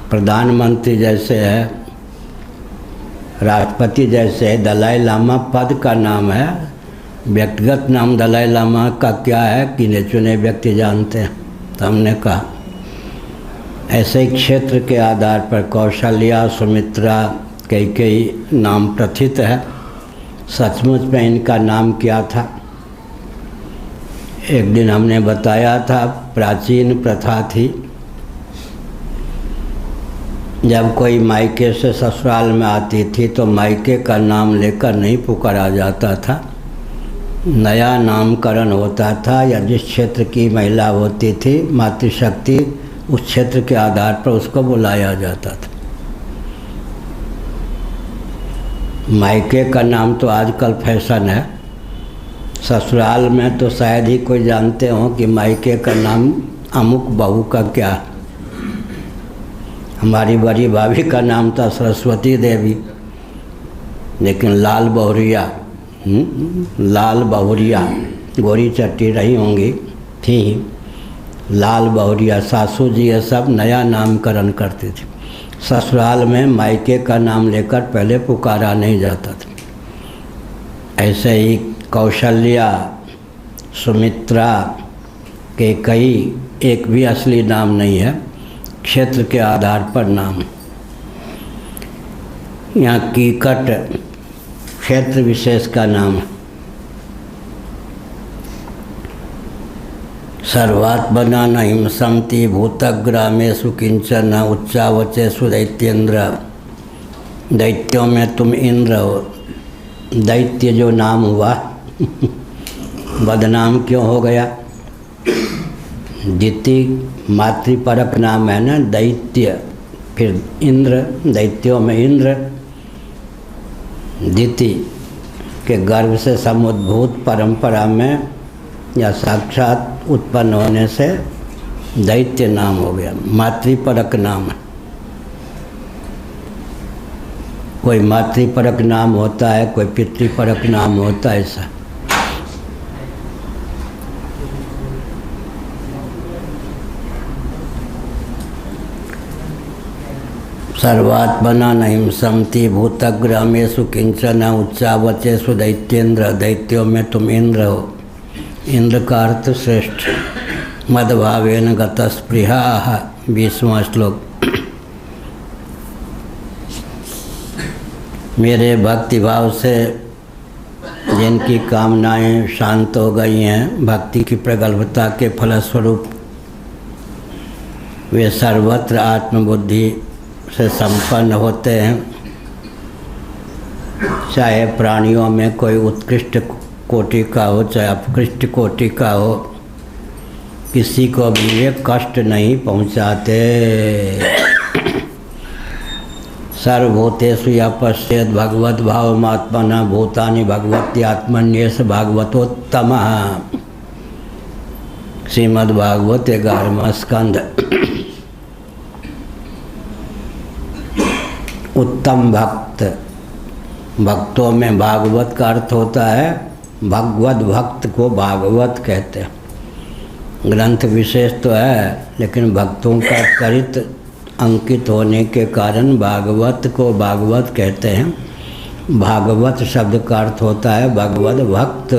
प्रधानमंत्री जैसे है, राष्ट्रपति जैसे है, दलाई लामा पद का नाम है। व्यक्तिगत नाम दलाई लामा का क्या है गिने चुने व्यक्ति जानते हैं। तो हमने कहा ऐसे ही क्षेत्र के आधार पर कौशल्या, सुमित्रा, कई नाम प्रथित है। सचमुच में इनका नाम क्या था। एक दिन हमने बताया था, प्राचीन प्रथा थी, जब कोई मायके से ससुराल में आती थी तो मायके का नाम लेकर नहीं पुकारा जाता था, नया नामकरण होता था। या जिस क्षेत्र की महिला होती थी मातृशक्ति, उस क्षेत्र के आधार पर उसको बुलाया जाता था। मायके का नाम तो आजकल फैशन है, ससुराल में तो शायद ही कोई जानते हो कि मायके का नाम अमुक बहू का क्या। हमारी बड़ी भाभी का नाम था सरस्वती देवी, लेकिन लाल बहुरिया गोरी चट्टी रही होंगी थी, लाल बहुरिया सासू जी ये सब नया नामकरण करते थे। ससुराल में मायके का नाम लेकर पहले पुकारा नहीं जाता था। ऐसे ही कौशल्या, सुमित्रा के कई एक भी असली नाम नहीं है, क्षेत्र के आधार पर नाम। यहाँ कीकट क्षेत्र विशेष का नाम। सर्वात्मना न हिंसन्ति भूतग्रामेषु किंचन उच्चावचेषु दैत्येन्द्र। दैत्यों में तुम इंद्र हो। दैत्य जो नाम हुआ बदनाम क्यों हो गया। दिति मातृपरक नाम है ना, दैत्य, फिर इंद्र, दैत्यों में इंद्र। दिति के गर्भ से समुद्भूत परंपरा में या साक्षात उत्पन्न होने से दैत्य नाम हो गया, मातृपरक नाम। कोई मातृपरक नाम होता है, कोई पितृपरक नाम होता है। ऐसा सर्वात्मना न हिंसन्ति भूतग्रामेषु किंचन उच्चावचेषु दैत्येन्द्र। दैत्यों में तुम इंद्र हो। इंद्र का अर्थ श्रेष्ठ। मदभावेन गतस्पृहा 20वां श्लोक। मेरे भक्तिभाव से जिनकी कामनाएं शांत हो गई हैं, भक्ति की प्रगल्भता के फलस्वरूप वे सर्वत्र आत्मबुद्धि से संपन्न होते हैं। चाहे प्राणियों में कोई उत्कृष्ट कोटि का हो, चाहे अपकृष्ट कोटि का हो, किसी को भी वे कष्ट नहीं पहुंचाते। सर्वभूतेषु यः पश्येत् भगवद् भावमात्मना भूतानि भगवती आत्मन्येष भागवतोत्तमः। श्रीमद्भागवत 11वां स्कंद। उत्तम भक्त, भक्तों में भागवत का अर्थ होता है, भगवत भक्त को भागवत कहते हैं। ग्रंथ विशेष तो है, लेकिन भक्तों का चरित्र अंकित होने के कारण भागवत को भागवत कहते हैं। भागवत शब्द का अर्थ होता है भगवत भक्त।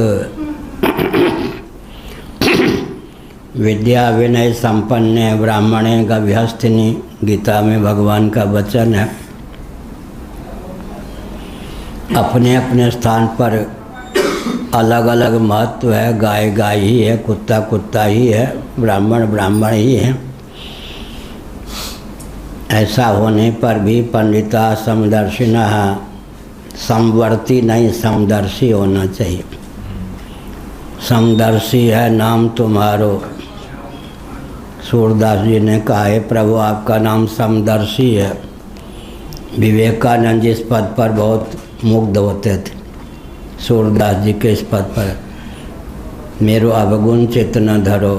विद्या विनय संपन्न ब्राह्मणे गभ्यस्थिनी, गीता में भगवान का वचन है। अपने अपने स्थान पर अलग अलग महत्व है। गाय गाय ही है, कुत्ता कुत्ता ही है, ब्राह्मण ब्राह्मण ही है। ऐसा होने पर भी पंडिता समदर्शिनः, समवर्ती नहीं समदर्शी होना चाहिए। समदर्शी है नाम तुम्हारो। सूरदास जी ने कहा है प्रभु आपका नाम समदर्शी है। विवेकानंद जी इस पद पर बहुत मुग्ध होते थे। सूरदास जी के इस पद पर, मेरो अवगुण चित्त न धरो,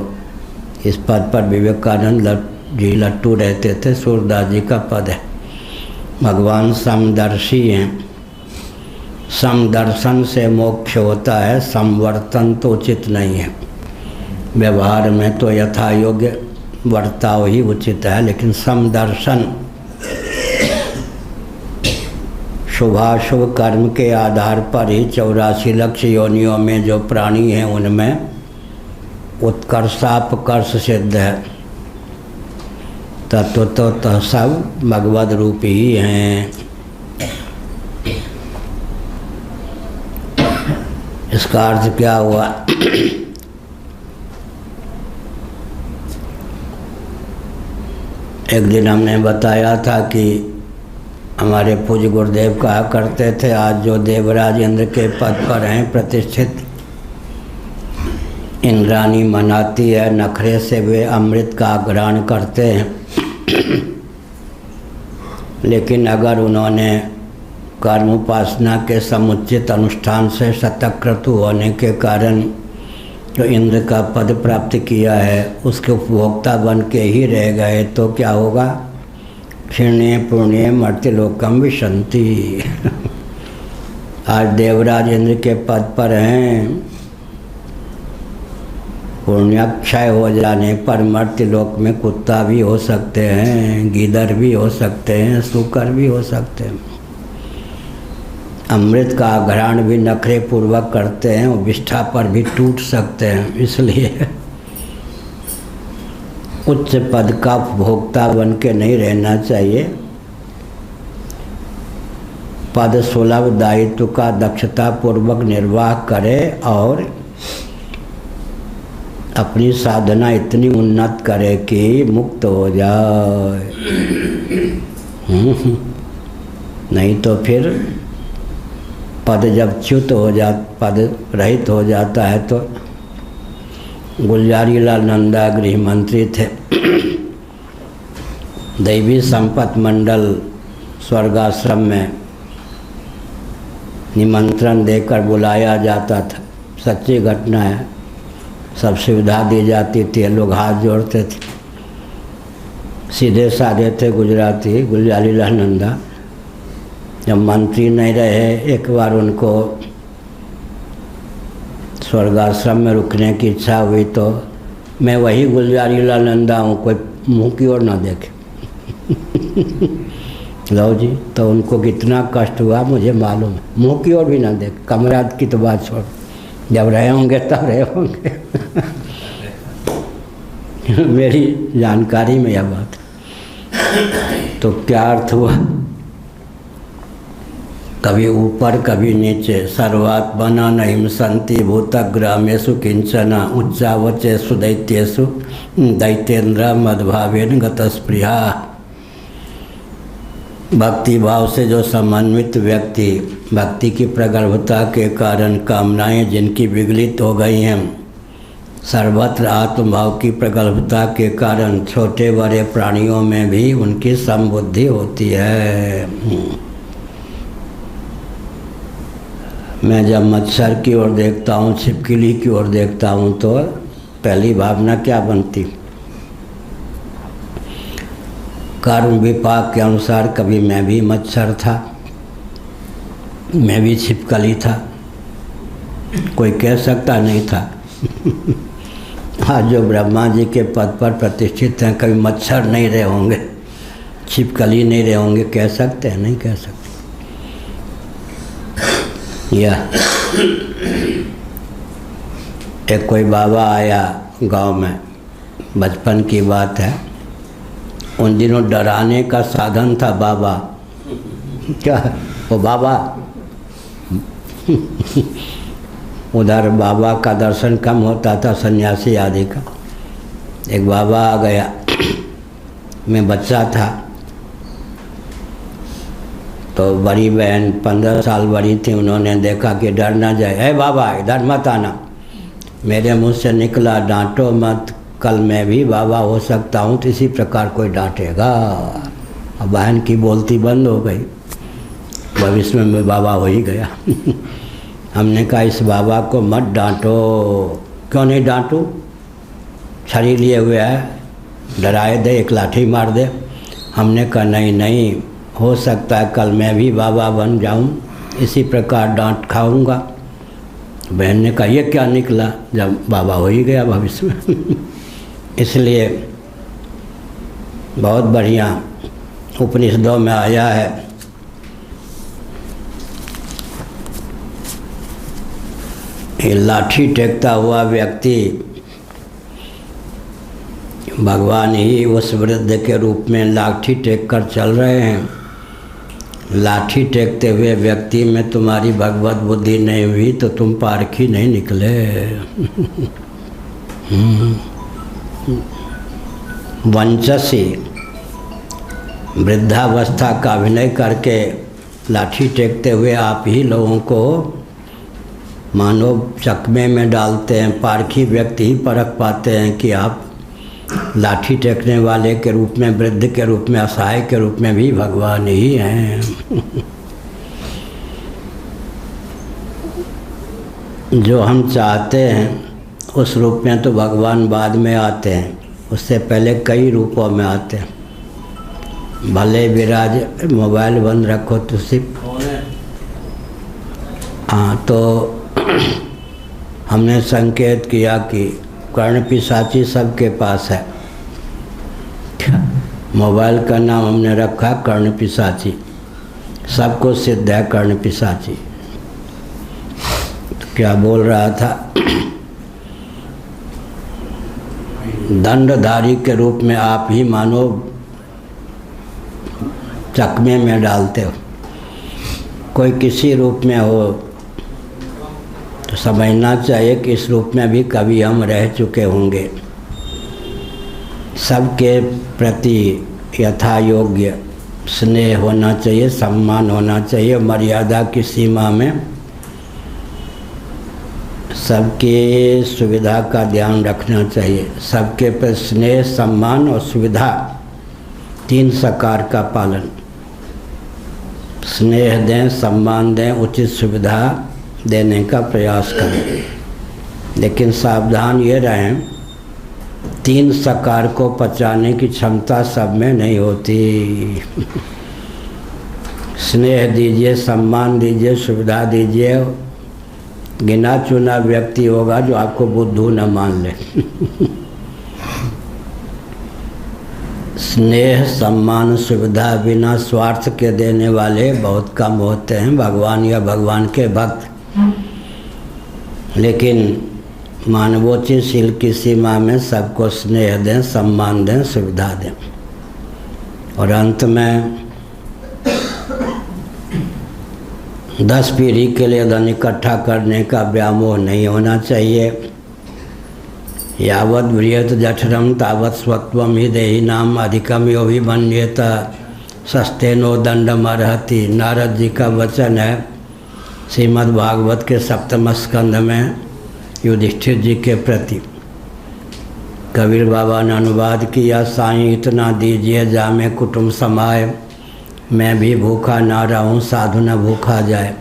इस पद पर विवेकानंद जी लट्टू रहते थे। सूरदास जी का पद है। भगवान समदर्शी हैं। समदर्शन से मोक्ष होता है, समवर्तन तो उचित नहीं है। व्यवहार में तो यथा योग्य वर्ताव ही उचित है, लेकिन समदर्शन शुभाशुभ कर्म के आधार पर ही 84 लाख योनियों में जो प्राणी हैं उनमें उत्कर्षापकर्ष सिद्ध है। तत्व तो सब भगवद रूप ही हैं। इसका अर्थ क्या हुआ? एक दिन हमने बताया था कि हमारे पूज्य गुरुदेव कहा करते थे, आज जो देवराज इंद्र के पद पर हैं प्रतिष्ठित, इंद्राणी मनाती है, नखरे से वे अमृत का ग्रहण करते हैं। लेकिन अगर उन्होंने कर्म उपासना के समुचित अनुष्ठान से शतक्रतु होने के कारण जो इंद्र का पद प्राप्त किया है उसके उपभोक्ता बन के ही रह गए तो क्या होगा? क्षीणे पुण्य मर्त्यलोकम विशंति। आज देवराज इंद्र के पद पर हैं, पुण्याक्षय हो जाने पर मर्त्यलोक में कुत्ता भी हो सकते हैं, गीदड़ भी हो सकते हैं, सूकर भी हो सकते हैं। अमृत का ग्रहण भी नखरे पूर्वक करते हैं और विष्ठा पर भी टूट सकते हैं। इसलिए उच्च पद का उपभोक्ता बन के नहीं रहना चाहिए। पद सुलभ दायित्व का दक्षता पूर्वक निर्वाह करे और अपनी साधना इतनी उन्नत करे कि मुक्त हो जाए। नहीं तो फिर पद जब च्युत हो पद रहित हो जाता है तो गुलजारी लाल नंदा गृह मंत्री थे। दैवी संपत्ति मंडल स्वर्गाश्रम में निमंत्रण देकर बुलाया जाता था। सच्ची घटना है। सब सुविधा दी जाती थी, लोग हाथ जोड़ते थे। सीधे साधे थे गुजराती गुलजारी लाल नंदा। जब मंत्री नहीं रहे, एक बार उनको स्वर्गाश्रम में रुकने की इच्छा हुई तो मैं वही गुलजारी लाल नंदा हूँ, कोई मुँह की ओर ना देखे। लो जी, तो उनको कितना कष्ट हुआ मुझे मालूम है। मुँह की ओर भी ना देखे। कमरात की तो बात छोड़, जब रहे होंगे तब रहे होंगे। मेरी जानकारी में यह बात। तो क्या अर्थ हुआ? कभी ऊपर कभी नीचे, सर्वात्मना न हिंसन्ति भूतग्रामेषु किंचन उच्चावचेषु दैत्येषु दैत्येन्द्र मद्भावेन गतस्पृहा। भक्ति भाव से जो समन्वित व्यक्ति, भक्ति की प्रगल्भता के कारण कामनाएं जिनकी विगलित हो गई हैं, सर्वत्र आत्मभाव की प्रगल्भता के कारण छोटे बड़े प्राणियों में भी उनकी समबुद्धि होती है। मैं जब मच्छर की ओर देखता हूँ, छिपकली की ओर देखता हूँ तो पहली भावना क्या बनती? कर्म विपाक के अनुसार कभी मैं भी मच्छर था, मैं भी छिपकली था, कोई कह सकता नहीं था। आज जो ब्रह्मा जी के पद पर प्रतिष्ठित हैं, कभी मच्छर नहीं रहे होंगे, छिपकली नहीं रहे होंगे, कह सकते हैं? नहीं कह सकते। या एक कोई बाबा आया गांव में, बचपन की बात है, उन दिनों डराने का साधन था बाबा। क्या वो बाबा उधर बाबा का दर्शन कम होता था, सन्यासी आदि का। एक बाबा आ गया, मैं बच्चा था, तो बड़ी बहन 15 साल बड़ी थी, उन्होंने देखा कि डर ना जाए, है बाबा इधर मत आना। मेरे मुंह से निकला, डांटो मत, कल मैं भी बाबा हो सकता हूँ, तो इसी प्रकार कोई डांटेगा। अब बहन की बोलती बंद हो गई, भविष्य में मैं बाबा हो ही गया। हमने कहा इस बाबा को मत डांटो। क्यों नहीं डांटूं? छड़ी लिए हुए है, डराए दे, एक लाठी मार दे। हमने कहा नहीं नहीं, हो सकता है कल मैं भी बाबा बन जाऊं, इसी प्रकार डांट खाऊंगा। बहन ने कहा ये क्या निकला, जब बाबा हो ही गया भविष्य में। इसलिए बहुत बढ़िया उपनिषदों में आया है, ये लाठी टेकता हुआ व्यक्ति भगवान ही उस वृद्ध के रूप में लाठी टेक कर चल रहे हैं। लाठी टेकते हुए व्यक्ति में तुम्हारी भगवत बुद्धि नहीं हुई तो तुम पारखी नहीं निकले। वंचसी वृद्धावस्था का अभिनय करके लाठी टेकते हुए आप ही लोगों को मानो चकमे में डालते हैं। पारखी व्यक्ति ही परख पाते हैं कि आप लाठी टेकने वाले के रूप में, वृद्ध के रूप में, असहाय के रूप में भी भगवान ही हैं। जो हम चाहते हैं उस रूप में तो भगवान बाद में आते हैं, उससे पहले कई रूपों में आते हैं। भले विराज, मोबाइल बंद रखो तो सिर्फ। हाँ, तो हमने संकेत किया कि कर्ण पिशाची सबके पास है। मोबाइल का नाम हमने रखा कर्ण पिशाची, सबको सिद्ध है कर्ण पिशाची। तो क्या बोल रहा था, दंडधारी के रूप में आप ही मानो चकमे में डालते हो। कोई किसी रूप में हो तो समझना चाहिए कि इस रूप में भी कभी हम रह चुके होंगे। सबके प्रति यथा योग्य स्नेह होना चाहिए, सम्मान होना चाहिए, मर्यादा की सीमा में सबकी सुविधा का ध्यान रखना चाहिए। सबके प्रति स्नेह, सम्मान और सुविधा, तीन सकार का पालन। स्नेह दें, सम्मान दें, उचित सुविधा देने का प्रयास करें। लेकिन सावधान ये रहें, तीन सकार को पचाने की क्षमता सब में नहीं होती। स्नेह दीजिए, सम्मान दीजिए, सुविधा दीजिए, गिना चुना व्यक्ति होगा जो आपको बुद्धू न मान ले। स्नेह, सम्मान, सुविधा बिना स्वार्थ के देने वाले बहुत कम होते हैं, भगवान या भगवान के भक्त। लेकिन मानवोचित शील की सीमा में सबको स्नेह दें, सम्मान दें, सुविधा दें। और अंत में 10 पीढ़ी के लिए धन इकट्ठा करने का व्यामोह नहीं होना चाहिए। यावत् बृहत जठरम तावत् स्वत्वम ही देहि नाम अधिकम यो भी मन्येत सस्तेनो दंडम अर्हति। नारद जी का वचन है श्रीमद् भागवत के 7वें स्कंध में युधिष्ठिर जी के प्रति। कबीर बाबा ने अनुवाद किया, साईं इतना दीजिए जामे कुटुंब समाए, मैं भी भूखा ना रहूं साधु न भूखा जाए।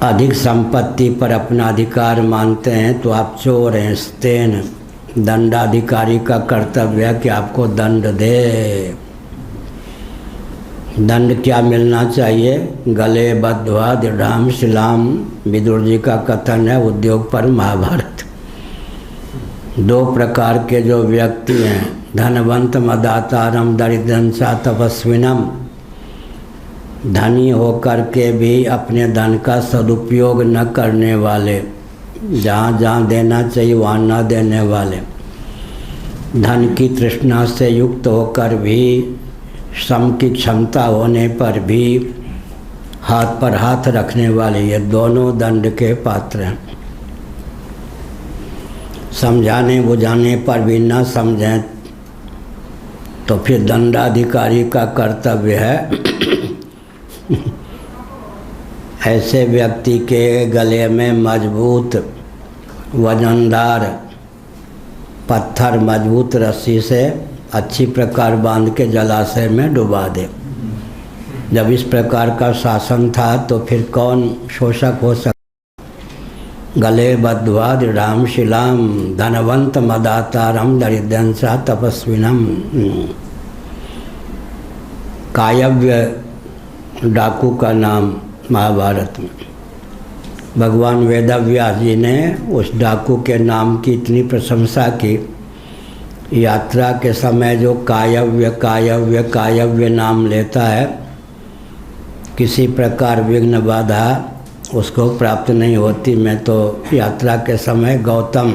अधिक संपत्ति पर अपना अधिकार मानते हैं तो आप चोर हैं, स्तेन, दंडाधिकारी का कर्तव्य है कि आपको दंड दे। दंड क्या मिलना चाहिए? गले बद्ध्वा दृढ़ाम शिलाम, विदुर जी का कथन है उद्योग पर महाभारत। दो प्रकार के जो व्यक्ति हैं, धनवंत मदातारम दरिद्रंसा तपस्विनम, धनी होकर के भी अपने धन का सदुपयोग न करने वाले, जहाँ जहाँ देना चाहिए वहाँ न देने वाले, धन की तृष्णा से युक्त होकर भी श्रम की क्षमता होने पर भी हाथ पर हाथ रखने वाले, ये दोनों दंड के पात्र हैं। समझाने बुझाने पर भी न समझें तो फिर दंडाधिकारी का कर्तव्य है ऐसे व्यक्ति के गले में मजबूत वजनदार पत्थर मजबूत रस्सी से अच्छी प्रकार बांध के जलाशय में डुबा दे। जब इस प्रकार का शासन था तो फिर कौन शोषक हो सकता? गले बद्ध्वा दृढ़ाम शिलाम, धनवंत मदातारम दरिद्रंसा तपस्विनम। कायव्य डाकू का नाम महाभारत में। भगवान वेदव्यास जी ने उस डाकू के नाम की इतनी प्रशंसा की, यात्रा के समय जो कायव्य कायव्य कायव्य नाम लेता है, किसी प्रकार विघ्न बाधा उसको प्राप्त नहीं होती। मैं तो यात्रा के समय गौतम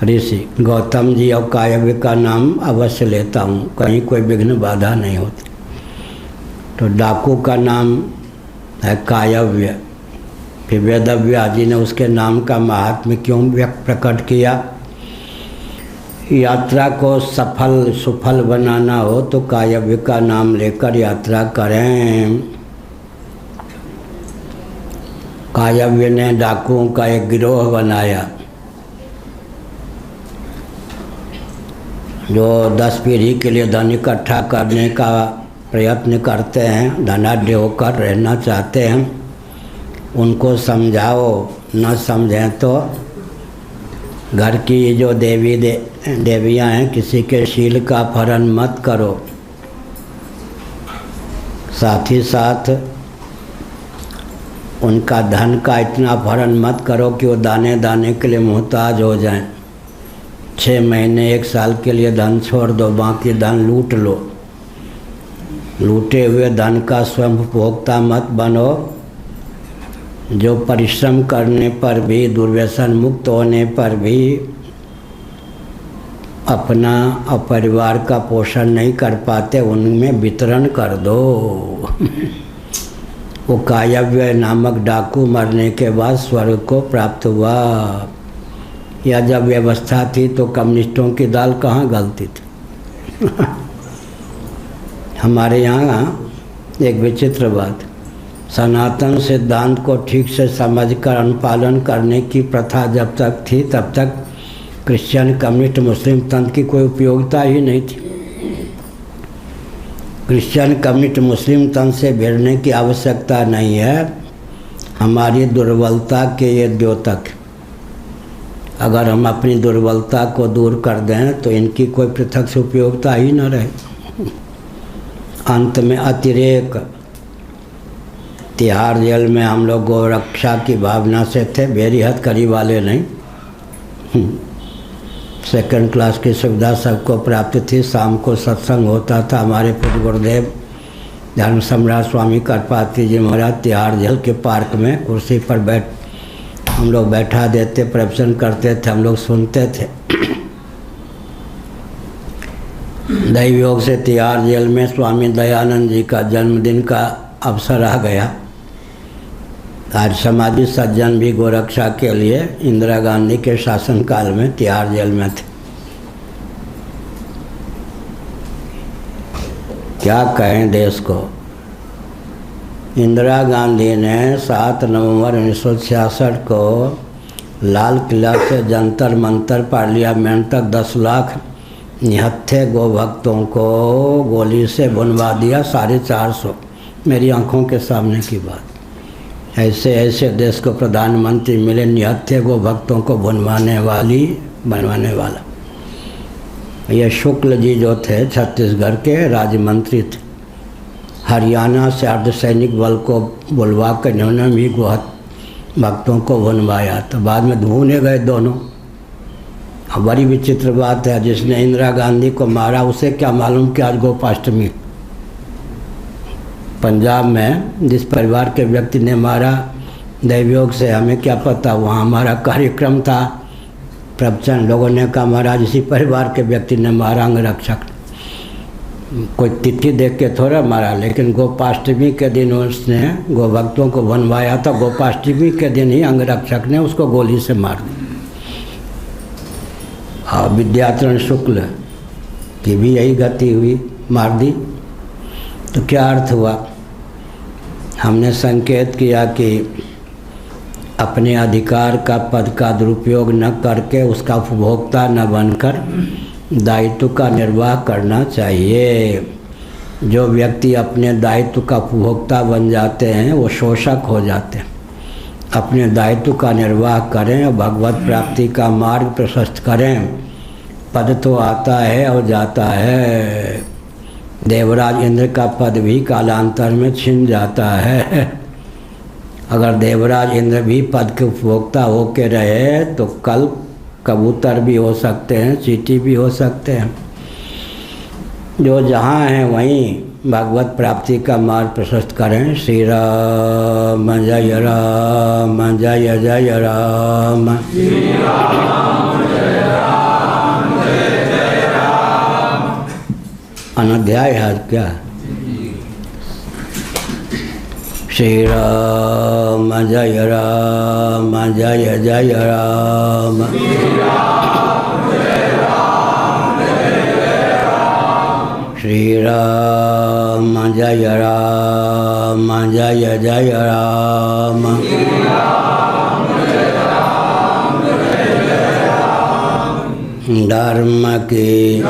ऋषि गौतम जी और कायव्य का नाम अवश्य लेता हूँ, कहीं कोई विघ्न बाधा नहीं होती। तो डाकू का नाम है कायव्य। फिर वेदव्यास जी ने उसके नाम का महात्म्य क्यों प्रकट किया? यात्रा को सफल सुफल बनाना हो तो कायव्य का नाम लेकर यात्रा करें। कायव्य ने डाकुओं का एक गिरोह बनाया जो 10 पीढ़ी के लिए धन इकट्ठा करने का प्रयत्न करते हैं, धनाढ्य होकर रहना चाहते हैं। उनको समझाओ, न समझें तो घर की जो देवियाँ हैं, किसी के शील का अपहरण मत करो। साथ ही साथ उनका धन का इतना अपहरण मत करो कि वो दाने दाने के लिए मोहताज हो जाएं। 6 महीने 1 साल के लिए धन छोड़ दो, बाकी धन लूट लो। लूटे हुए धन का स्वयं उपभोक्ता मत बनो। जो परिश्रम करने पर भी, दुर्व्यसन मुक्त होने पर भी अपना और परिवार का पोषण नहीं कर पाते, उनमें वितरण कर दो। वो कायव्य नामक डाकू मरने के बाद स्वर्ग को प्राप्त हुआ। या जब व्यवस्था थी तो कम्युनिस्टों की दाल कहाँ गलती थी। हमारे यहाँ एक विचित्र बात, सनातन सिद्धांत को ठीक से समझकर अनुपालन करने की प्रथा जब तक थी तब तक क्रिश्चियन कम्युनिस्ट मुस्लिम तंत्र की कोई उपयोगिता ही नहीं थी। क्रिश्चियन कम्युनिस्ट मुस्लिम तंत्र से भिड़ने की आवश्यकता नहीं है। हमारी दुर्बलता के ये द्योतक, अगर हम अपनी दुर्बलता को दूर कर दें तो इनकी कोई पृथक से उपयोगिता ही न रहे। अंत में अतिरेक। तिहाड़ जेल में हम लोग गोरक्षा की भावना से थे, बेरिहद करीब वाले नहीं। 2nd क्लास की सुविधा सबको प्राप्त थी। शाम को सत्संग होता था। हमारे पूज्य गुरुदेव धर्म सम्राट स्वामी करपात्री जी महाराज तिहाड़ जेल के पार्क में कुर्सी पर हम लोग बैठा देते, प्रवचन करते थे, हम लोग सुनते थे। दैव योग से तिहाड़ जेल में स्वामी दयानंद जी का जन्मदिन का अवसर आ गया। आज समाधि सज्जन भी गोरक्षा के लिए इंदिरा गांधी के शासनकाल में तिहाड़ जेल में थे। क्या कहें देश को। इंदिरा गांधी ने 7 नवंबर 1966 को लाल किला से जंतर मंतर पार्लियामेंट तक 10 लाख निहत्थे गोभक्तों को गोली से भुनवा दिया। 450 मेरी आंखों के सामने की बात। ऐसे ऐसे देश को प्रधानमंत्री मिले, निहत्थे गोभक्तों को भुनवाने वाली बनवाने वाला। ये शुक्ल जी जो थे छत्तीसगढ़ के राज्य मंत्री थे। हरियाणा से अर्धसैनिक बल को बुलवा कर इन्होंने भी गोहत भक्तों को बनवाया, तो बाद में ढूंढे गए दोनों। अब बड़ी विचित्र बात है, जिसने इंदिरा गांधी को मारा उसे क्या मालूम कि आज गोपाष्टमी। पंजाब में जिस परिवार के व्यक्ति ने मारा, दैवयोग से हमें क्या पता, वहाँ हमारा कार्यक्रम था प्रवचन, लोगों ने कहा महाराज इसी परिवार के व्यक्ति ने मारा अंगरक्षक। कोई तिथि देख के थोड़ा मारा, लेकिन गोपाष्टमी के दिन उसने गो भक्तों को बनवाया था। गोपाष्टमी के दिन ही अंगरक्षक ने उसको गोली से मार दी। और विद्याचरण शुक्ल की भी यही गति हुई, मार दी। तो क्या अर्थ हुआ? हमने संकेत किया कि अपने अधिकार का पद का दुरुपयोग न करके उसका उपभोक्ता न बनकर दायित्व का निर्वाह करना चाहिए। जो व्यक्ति अपने दायित्व का उपभोक्ता बन जाते हैं वो शोषक हो जाते हैं। अपने दायित्व का निर्वाह करें और भगवत प्राप्ति का मार्ग प्रशस्त करें। पद तो आता है और जाता है। देवराज इंद्र का पद भी कालांतर में छिन जाता है। अगर देवराज इंद्र भी पद के उपभोक्ता होके रहे तो कल कबूतर भी हो सकते हैं, चींटी भी हो सकते हैं। जो जहाँ हैं वहीं भगवत प्राप्ति का मार्ग प्रशस्त करें। श्री राम जय राम जय जय राम। अनध्याय है क्या? श्री राम जय राम जय जय राम। श्री राम जय राम जय जय राम। धर्म की